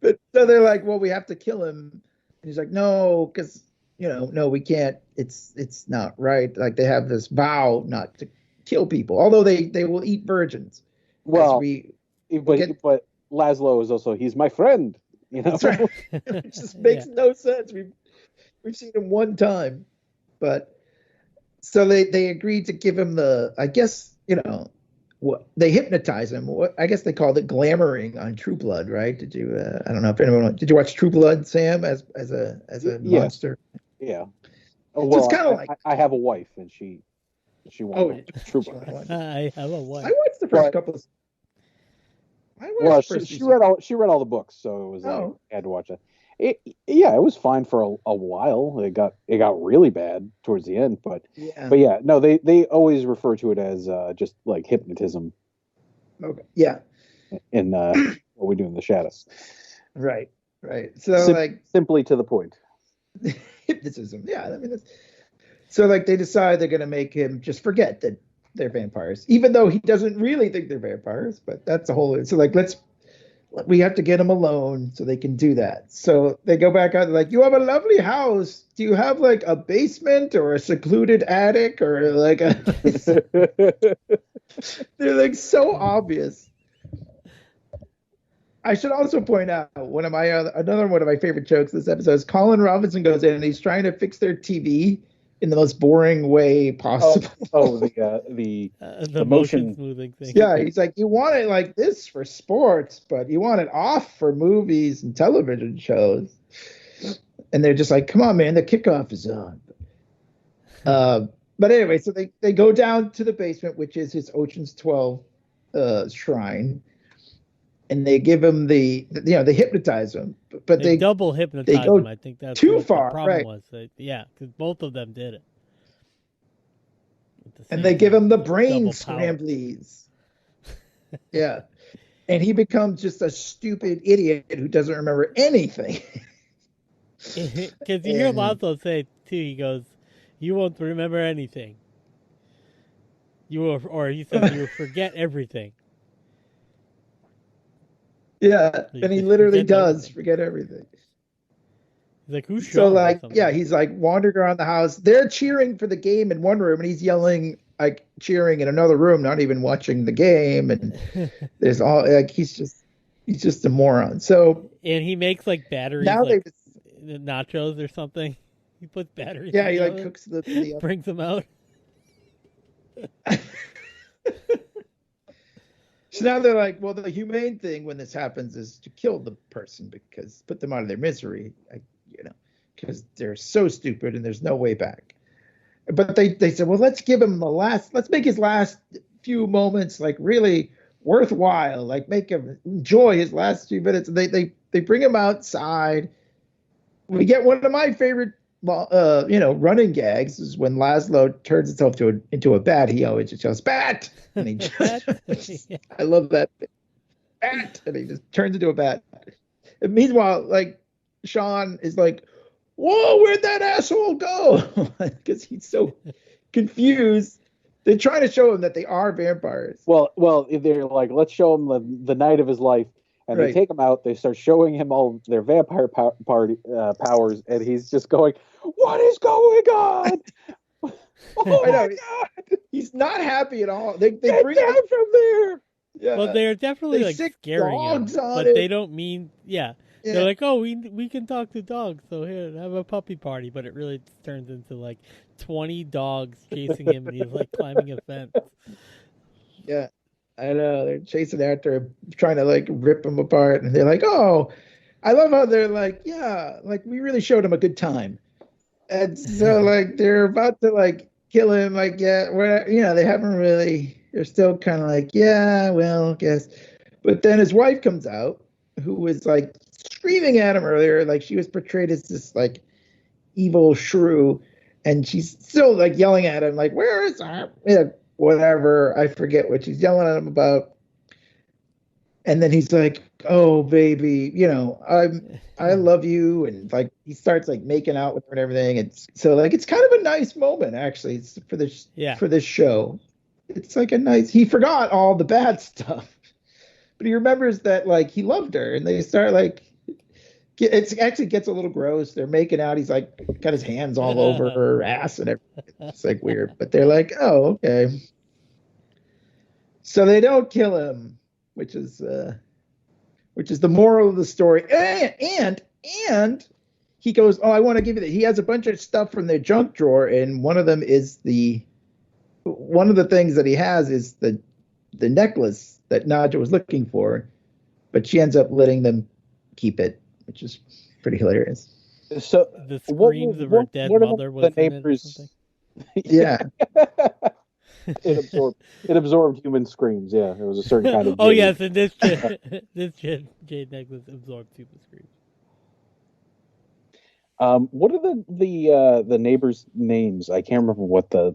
But so they're like, "Well, we have to kill him." And he's like, "No, because no, we can't. It's not right." Like they have this vow not to kill people, although they will eat virgins. Well, but Laszlo is also he's my friend. You know, that's right. It just makes no sense. We've seen him one time, but so they agreed to give him I guess what they hypnotize him. I guess they called it glamoring on True Blood, right? Did you? I don't know if anyone did. You watch True Blood, Sam, as a monster? Yeah. Oh, well, it's kind of like I have a wife, and she wanted True Blood. I have a wife. I watched the first couple of. She read all the books, so it was like I had to watch it. It was fine for a while. It got really bad towards the end, but no, they always refer to it as just like hypnotism. Okay. Yeah. In what we do in the shadows. Right. So simply to the point. Hypnotism. Yeah. I mean, so like they decide they're going to make him just forget that they're vampires, even though he doesn't really think they're vampires. But that's a whole. So like we have to get him alone so they can do that. So they go back out. They're like, "You have a lovely house. Do you have like a basement or a secluded attic or like a?" They're like so obvious. I should also point out another one of my favorite jokes this episode is Colin Robinson goes in and he's trying to fix their TV in the most boring way possible. The motion smoothing thing. Yeah, he's like, "You want it like this for sports, but you want it off for movies and television shows." And they're just like, "Come on, man, the kickoff is on." But anyway, so they go down to the basement, which is his Ocean's 12 shrine. And they give him they hypnotize him, but they double hypnotize him. I think that's too far. The problem was because both of them did it. And they give him the brain scramblies. Yeah, and he becomes just a stupid idiot who doesn't remember anything. Because you hear Lazo say too, he goes, "You won't remember anything. Or he says you will forget everything." Yeah, and he literally does forget everything. He's like, "Who's so like, yeah, he's like wandering around the house. They're cheering for the game in one room, and he's yelling like cheering in another room, not even watching the game. And there's all like he's just a moron. So and he makes like batteries, now like nachos or something. He puts batteries. Yeah, he like cooks the brings them out. So now they're like, well, the humane thing when this happens is to kill the person because put them out of their misery, because they're so stupid and there's no way back. But they said, well, let's make his last few moments like really worthwhile, like make him enjoy his last few minutes. And they bring him outside we get one of my favorite, running gags is when Laszlo turns himself into a bat. He always just yells, "Bat!" And he just, I love that. Bat! And he just turns into a bat. And meanwhile, like, Sean is like, "Whoa, where'd that asshole go?" Because he's so confused. They're trying to show him that they are vampires. Well, they're like, let's show him the night of his life. And Right. they take him out. They start showing him all their vampire powers, and he's just going, "What is going on? Oh I know. my God! He's not happy at all. They Get bring down from there!" Yeah. Well, they're definitely They like sick scaring him, dogs on but it. they don't mean Yeah. They're like, oh, we can talk to dogs, so here, have a puppy party. But it really turns into like 20 dogs chasing him, and he's like climbing a fence. Yeah, I know. They're chasing after him, trying to like rip him apart. And they're like, oh, I love how they're like, yeah, like we really showed him a good time. And so like they're about to like kill him. Like, yeah, they haven't really, they're still kind of like, yeah, well, guess. But then his wife comes out, who was like screaming at him earlier. Like she was portrayed as this like evil shrew. And she's still like yelling at him, like, where is our, whatever. I forget what she's yelling at him about. And then he's like, oh, baby, I love you. And like, he starts like making out with her and everything. And so like, it's kind of a nice moment, actually, for this show. It's like he forgot all the bad stuff, but he remembers that like he loved her, and they start like, it actually gets a little gross. They're making out. He's like got his hands all over her ass and everything. It's like weird, but they're like, oh, okay. So they don't kill him, which is the moral of the story. And he goes, oh, I want to give you that. He has a bunch of stuff from their junk drawer, and one of them is one of the things that he has is the necklace that Nadja was looking for, but she ends up letting them keep it, which is pretty hilarious. So the screams of her dead mother was the neighbors. Yeah. It absorbed human screams. Yeah, it was a certain kind of. Oh yes, and this jade necklace absorbed human screams. What are the neighbors' names? I can't remember what the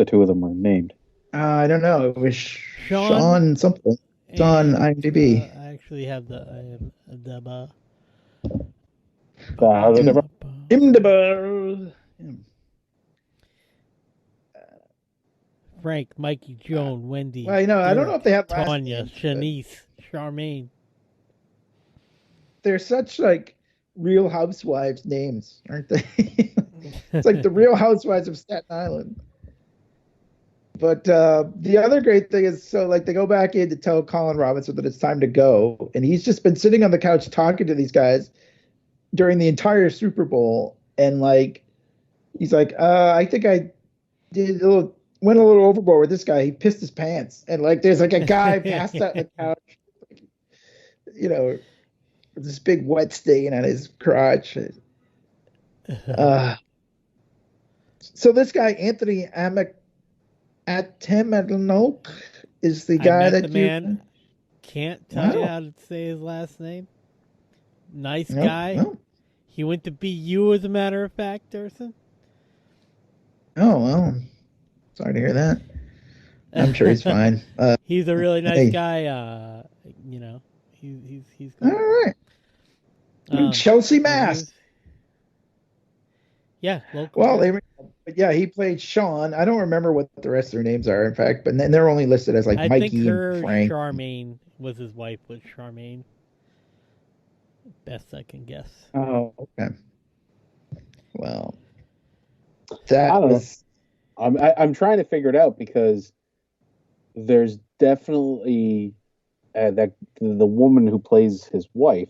two of them were named. I don't know. It was Sean something. It's on IMDb. I actually have the Frank, Mikey, Joan, Wendy. Well, I don't know if they have last Tanya, names, Shanice, Charmaine. They're such like Real Housewives names, aren't they? It's like the Real Housewives of Staten Island. But the other great thing is, so like they go back in to tell Colin Robinson that it's time to go, and he's just been sitting on the couch talking to these guys during the entire Super Bowl, and like he's like, I think I went a little overboard with this guy. He pissed his pants, and like there's like a guy passed out on the couch, with this big wet stain on his crotch. So this guy Anthony Atemanok is the guy that man can't tell you how to say his last name. Nice guy. No. He went to BU, as a matter of fact, Dursin. Oh well, sorry to hear that. I'm sure he's fine. He's a really nice guy. He's all right. Chelsea, Mass. Yeah, local. Well, he played Sean. I don't remember what the rest of their names are, in fact, but then they're only listed as like Mikey and Frank. Charmaine was his wife. Was Charmaine? Best I can guess. Oh, okay. Well, I don't know. I'm trying to figure it out because there's definitely that the woman who plays his wife.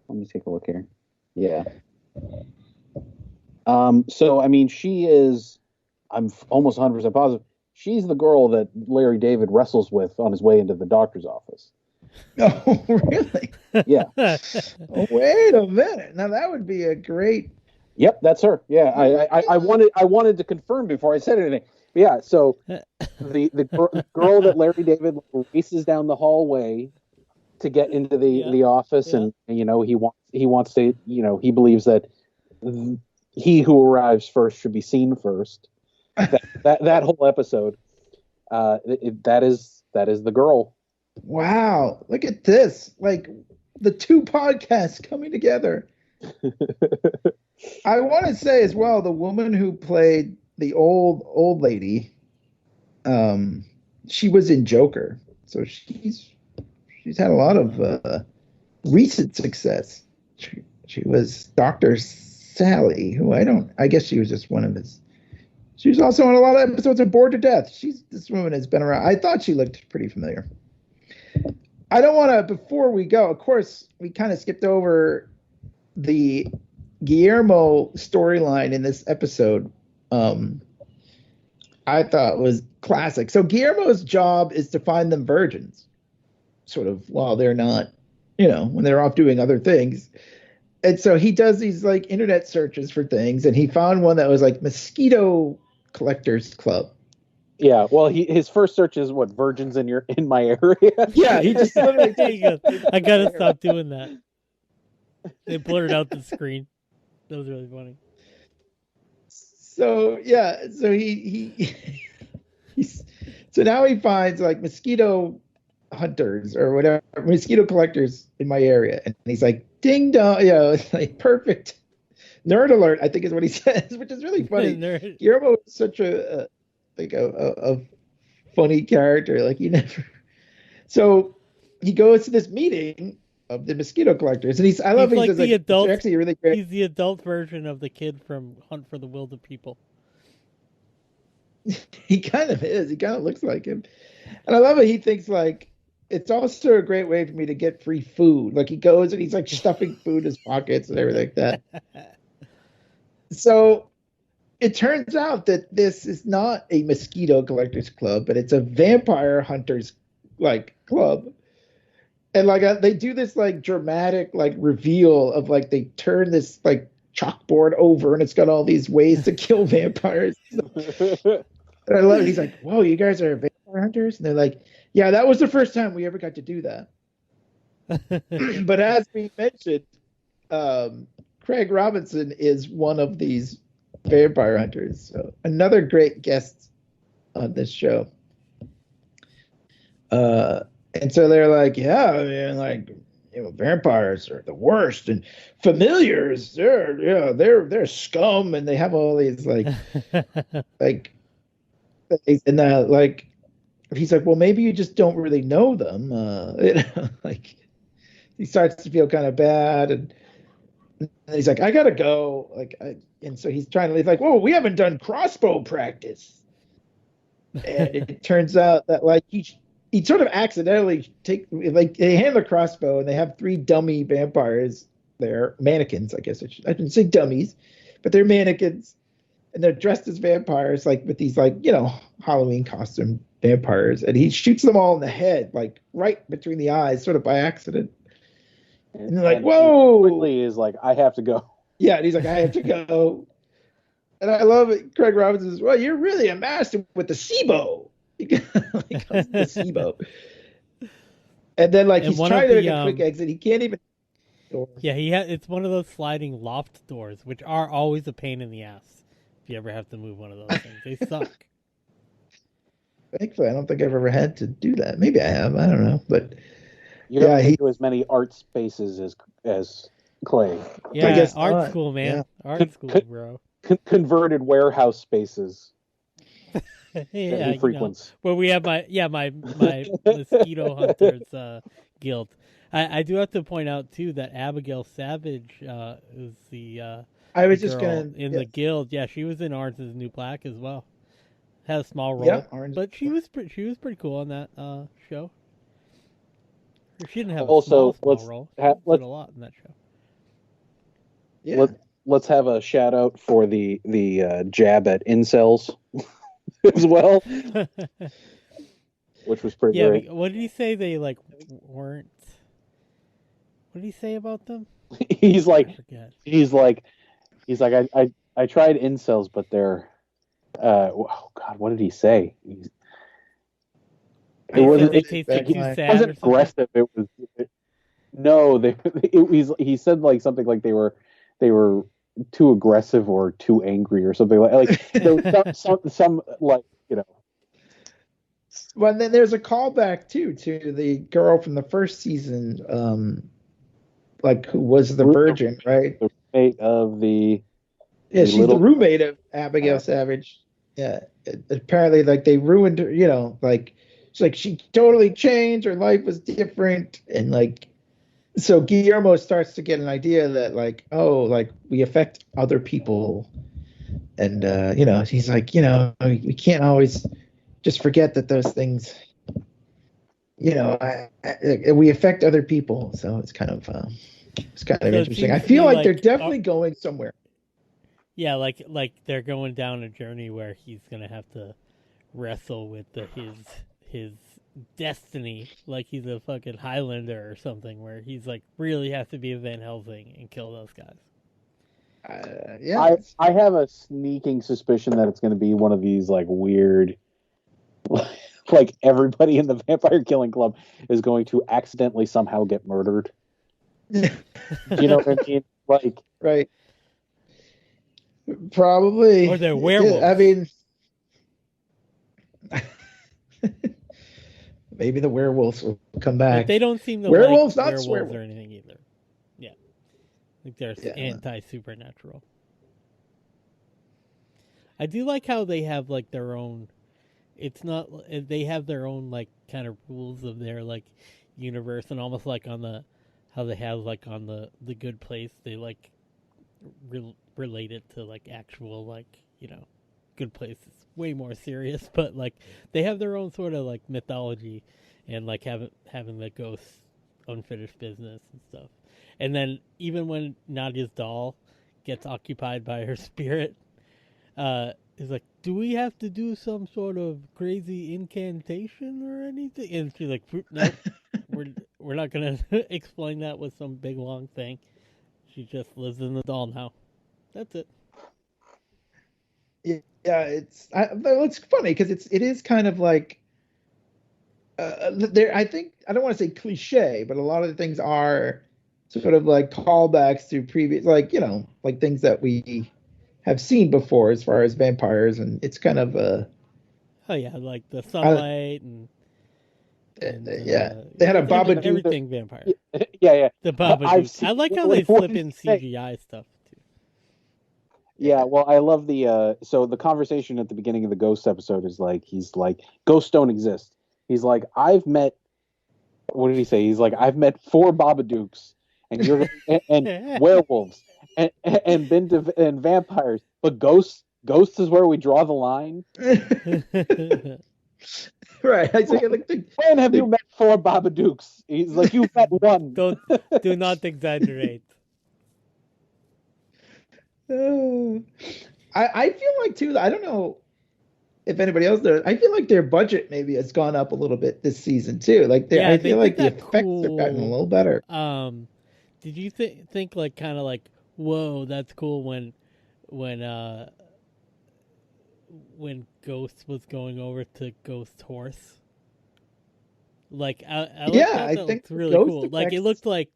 Let me take a look here. Yeah. So I mean, she is. I'm almost 100% positive. She's the girl that Larry David wrestles with on his way into the doctor's office. Oh, really? Yeah. Oh, wait a minute. Now that would be a great. Yep, that's her. Yeah, I wanted to confirm before I said anything. But yeah, so the girl that Larry David races down the hallway to get into the office, and he wants wants to, he believes that he who arrives first should be seen first. That whole episode, that is the girl. Wow, look at this! Like the two podcasts coming together. I want to say as well, the woman who played the old lady, she was in Joker, so she's had a lot of recent success. She was Dr. Sally, who I guess she was just one of his. She was also on a lot of episodes of Bored to Death. This woman has been around. I thought she looked pretty familiar. I don't want to, before we go, of course, we kind of skipped over the Guillermo storyline in this episode. I thought was classic. So Guillermo's job is to find them virgins, sort of while they're not, when they're off doing other things. And so he does these like internet searches for things, and he found one that was like Mosquito Collectors Club. Yeah, well, his first search is what, virgins in my area. Yeah, he just literally. I gotta stop doing that. They blurred out the screen. That was really funny. So yeah, so so now he finds like mosquito hunters or whatever, mosquito collectors in my area, and he's like, ding dong, it's like perfect. Nerd alert, I think is what he says, which is really funny. Guillermo is such a funny character. Like he never. So he goes to this meeting of the mosquito collectors, and I love like the adult. Actually, really great. He's the adult version of the kid from Hunt for the Wilder People. He kind of is. He kind of looks like him, and I love it. He thinks like it's also a great way for me to get free food. Like he goes and he's like stuffing food in his pockets and everything like that. So it turns out that this is not a mosquito collectors club, but it's a vampire hunters like club. And like they do this like dramatic like reveal of like they turn this like chalkboard over and it's got all these ways to kill vampires. And I love it. He's like, "Whoa, you guys are vampire hunters?" And they're like, "Yeah, that was the first time we ever got to do that." But as we mentioned, Craig Robinson is one of these vampire hunters. So another great guest on this show. And so they're like, yeah, I mean, like, vampires are the worst, and familiars, they're scum, and they have all these like, and like, he's like, well, maybe you just don't really know them. Like, he starts to feel kind of bad, and he's like, I gotta go, and so he's he's like, whoa, we haven't done crossbow practice, and it turns out that like he sort of accidentally they hand the crossbow and they have 3 dummy vampires there, mannequins, I guess I didn't say dummies, but they're mannequins, and they're dressed as vampires, like with these like Halloween costume vampires, and he shoots them all in the head, like right between the eyes, sort of by accident. And they're like, whoa! Quickly is like, I have to go. Yeah, and he's like, I have to go. And I love it. Craig Robinson says, well, you're really a master with the SIBO. He comes to the SIBO. And then like he's trying to make a quick exit. He can't even. Yeah, it's one of those sliding loft doors, which are always a pain in the ass if you ever have to move one of those things. They suck. Thankfully, I don't think I've ever had to do that. Maybe I have. I don't know, but you don't do as many art spaces as Clay. Yeah, I guess art school, man. Yeah. Art school, bro. Converted warehouse spaces. Yeah, he frequents. Where we have my mosquito hunters guild. I do have to point out too that Abigail Savage is the I was the just girl gonna in the guild. Yeah, she was in Orange Is the New Black as well. Had a small role, but she was pretty cool on that show. She didn't have a small role. She did a lot in that show. Yeah. Let's have a shout out for the jab at incels as well, which was pretty great. What did he say? They like weren't. What did he say about them? He's like, I tried incels, but they're. Oh God, what did he say? They tasted too sad. It wasn't aggressive. No, he said like something like they were too aggressive or too angry or something like there was some like, you know. Well, then there's a callback too to the girl from the first season, like who was the virgin, right? The roommate of she's the roommate of Abigail Savage. Yeah, apparently, like they ruined her. You know, like it's like she totally changed. Her life was different, and like so Guillermo starts to get an idea that like, oh, like we affect other people, and you know, he's like, you know, we can't always just forget that those things, you know, we affect other people. So it's kind of interesting. I feel like they're definitely going somewhere. Yeah, like they're going down a journey where he's gonna have to wrestle with his destiny, like he's a fucking Highlander or something, where he's like really has to be a Van Helsing and kill those guys. Yeah, I have a sneaking suspicion that it's going to be one of these like weird, like everybody in the Vampire Killing Club is going to accidentally somehow get murdered. Do you know what I mean? Like, right. Probably. Or they're werewolves. I mean, maybe the werewolves will come back. But they don't seem to werewolves, like not werewolves werewolves or anything either. Yeah. Like they're anti-supernatural. I do like how they have like their own, it's not, they have their own like kind of rules of their like universe, and almost like on the, how they have like on the Good Place, they like relate it to like actual like, you know, Good Place is way more serious, but like they have their own sort of like mythology and like having the ghosts unfinished business and stuff. And then even when Nadia's doll gets occupied by her spirit, is like, do we have to do some sort of crazy incantation or anything? And she's like, nope, we're not gonna explain that with some big long thing. She just lives in the doll now. That's it. Yeah, it's funny because it is kind of like there. I think I don't want to say cliche, but a lot of the things are sort of like callbacks to previous, like, you know, like things that we have seen before as far as vampires, and it's kind of oh yeah, like the sunlight they had a Babadook, everything vampire. Yeah. The Babadook. I like how they slip in CGI stuff too. Yeah, well, I love the so the conversation at the beginning of the Ghost episode is like, he's like, ghosts don't exist. He's like, I've met, what did he say? He's like, I've met 4 Babadooks and you're and werewolves and been to and vampires, but ghosts is where we draw the line. Right. I think like when have you met 4 Babadooks? He's like, you've met 1. Do not exaggerate. I feel like too, I don't know if anybody else does, I feel like their budget maybe has gone up a little bit this season too. Like I feel like the effects have gotten a little better. Did you think like kind of like, whoa, that's cool when Ghost was going over to Ghost Horse? Like I think it's really cool. Like it looked like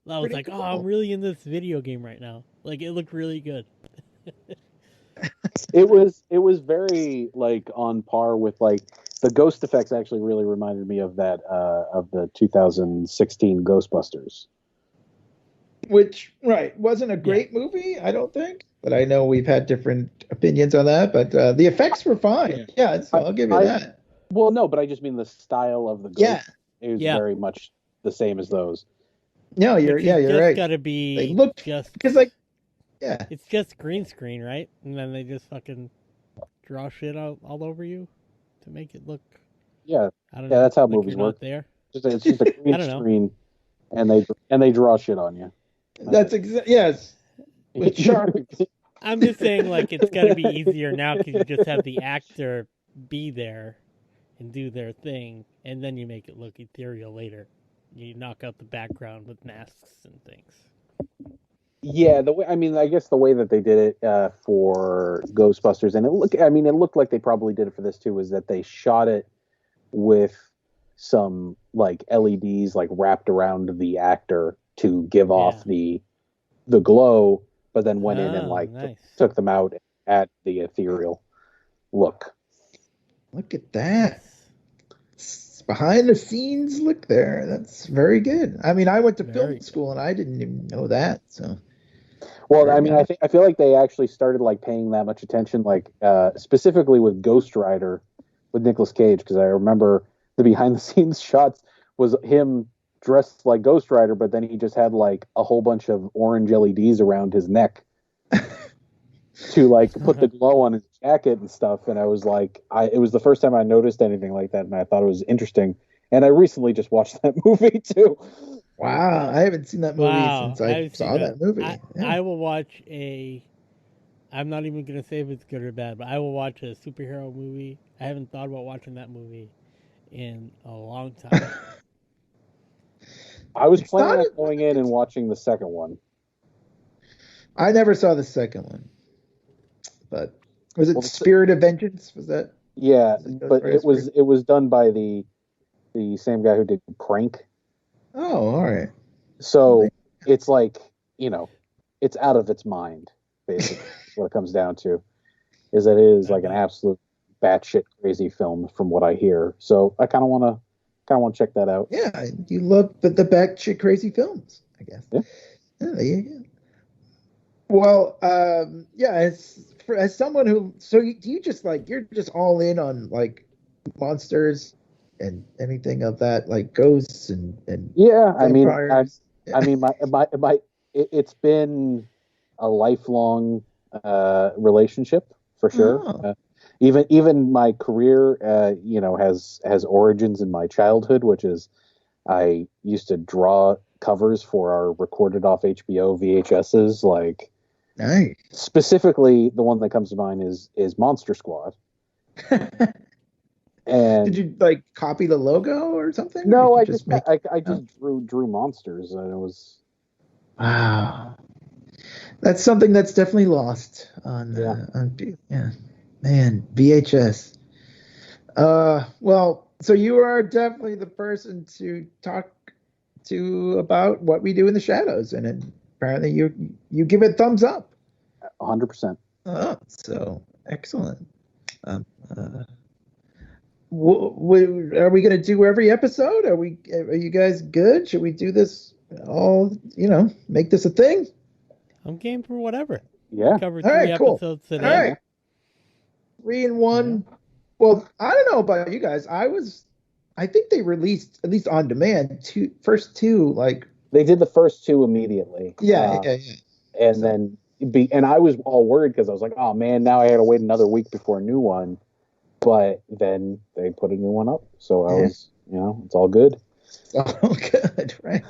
I was like, cool. Oh, I'm really in this video game right now. Like it looked really good. It was very like on par with like the ghost effects. Actually, really reminded me of that of the 2016 Ghostbusters, which wasn't a great movie, I don't think. But I know we've had different opinions on that. But the effects were fine. Yeah, I'll give you that. Well, no, but I just mean the style of the ghost is very much the same as those. No, you're right. Got to be. They look just because like. Yeah, it's just green screen, right? And then they just fucking draw shit all over you to make it look. Yeah, I don't know. That's how like movies work. There, it's just a green screen, and they draw shit on you. That's yes. With sharks. I'm just saying, like it's got to be easier now because you just have the actor be there and do their thing, and then you make it look ethereal later. You knock out the background with masks and things. Yeah, I guess the way that they did it for Ghostbusters, and it looked like they probably did it for this too, was that they shot it with some like LEDs like wrapped around the actor to give off the glow, but then went in and like took them out at the ethereal look. Look at that. Behind the scenes look there. That's very good. I mean, I went to film school and I didn't even know that. So, well, I mean, I feel like they actually started like paying that much attention, like specifically with Ghost Rider with Nicolas Cage, because I remember the behind the scenes shots was him dressed like Ghost Rider, but then he just had like a whole bunch of orange LEDs around his neck to like put the glow on his jacket and stuff. And I was like, it was the first time I noticed anything like that, and I thought it was interesting. And I recently just watched that movie too. Wow, I haven't seen that movie since I saw that movie. I will watch I'm not even going to say if it's good or bad, but I will watch a superhero movie. I haven't thought about watching that movie in a long time. I was planning on going in and watching the second one. I never saw the second one. But was it Spirit of Vengeance? Was that? Yeah, but it was done by the same guy who did Crank. Oh, all right. So it's like, it's out of its mind, basically. What it comes down to is that it is like an absolute batshit crazy film, from what I hear. So I kind of want to check that out. Yeah, you love the batshit crazy films, I guess. Yeah. There you go. Well, as someone who, do you just like, you're just all in on like monsters and anything of that, like ghosts and yeah, vampires? I mean, it's been a lifelong relationship for sure. Oh. Even my career, has origins in my childhood, which is I used to draw covers for our recorded off HBO VHSs, like. Nice. Specifically, the one that comes to mind is Monster Squad. And did you like copy the logo or something? No, or I just drew monsters, and it was wow. That's something that's definitely lost on man, VHS. Well, so you are definitely the person to talk to about what we do in the shadows, and apparently you give it thumbs up. 100%. Oh, so excellent. Are we going to do every episode? Are you guys good? Should we do this all? Make this a thing. I'm game for whatever. Yeah. Cover 3 episodes today. All right. 3 in 1. Yeah. Well, I don't know about you guys. I think they released, at least on demand, first two like. They did the first 2 immediately. Yeah. And then and I was all worried because I was like, oh man, now I had to wait another week before a new one. But then they put a new one up, so I was, it's all good. It's all good, right?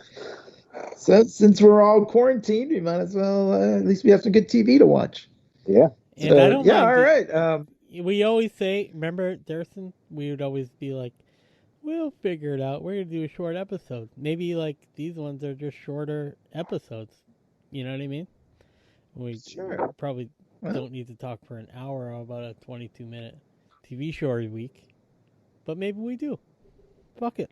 So since we're all quarantined, we might as well at least we have some good TV to watch. Yeah. And I don't mind all right. We always say, remember, Dursin? We would always be like, we'll figure it out. We're going to do a short episode. Maybe, like, these ones are just shorter episodes. You know what I mean? We probably don't need to talk for an hour about a 22-minute TV show a week. But maybe we do. Fuck it.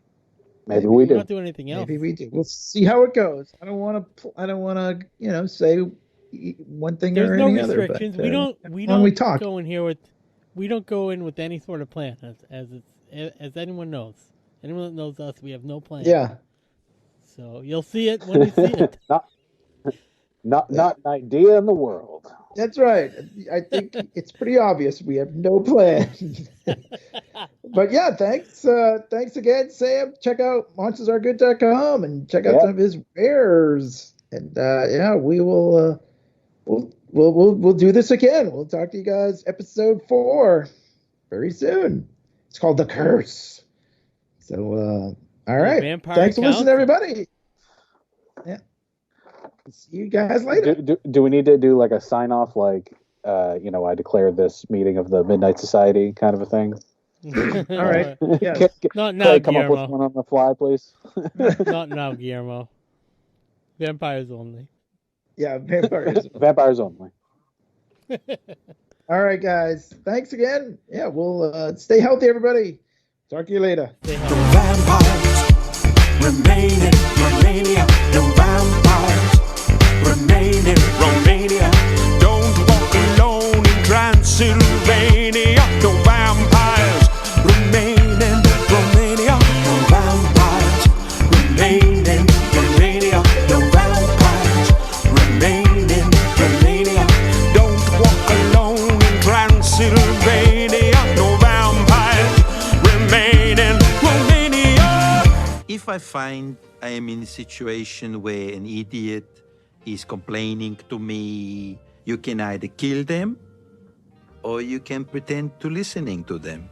Maybe we do. Not do anything else. Maybe we do. We'll see how it goes. I don't want to, say one thing or any other. There's no restrictions. We don't go in here with. We don't go in with any sort of plan, as anyone knows. Anyone that knows us, we have no plan. Yeah. So you'll see it when you see it. Not an idea in the world. That's right. I think it's pretty obvious we have no plan. But yeah, thanks again, Sam. Check out monstersaregood.com and check out some of his wares. And we will we'll do this again. We'll talk to you guys episode 4 very soon. It's called The Curse. So all right. Thanks for listening, everybody. Yeah. See you guys later. Do we need to do like a sign off, like I declare this meeting of the Midnight Society kind of a thing? All right. Yes. Not now, come Guillermo. up with one on the fly, please. Not now, Guillermo. Vampires only. Yeah, vampires. Vampires only. All right, guys. Thanks again. Yeah, we'll stay healthy, everybody. Talk to you later. The vampires Remain in Romania, no vampires. Remain in Romania. Don't walk alone in Transylvania, no vampires. Remain in Romania, no vampires. Remain in Romania, no vampires. Remain in Romania. Don't walk alone in Transylvania, no vampires. Remain in Romania. If I find I am in a situation where an idiot is complaining to me, you can either kill them or you can pretend to listening to them.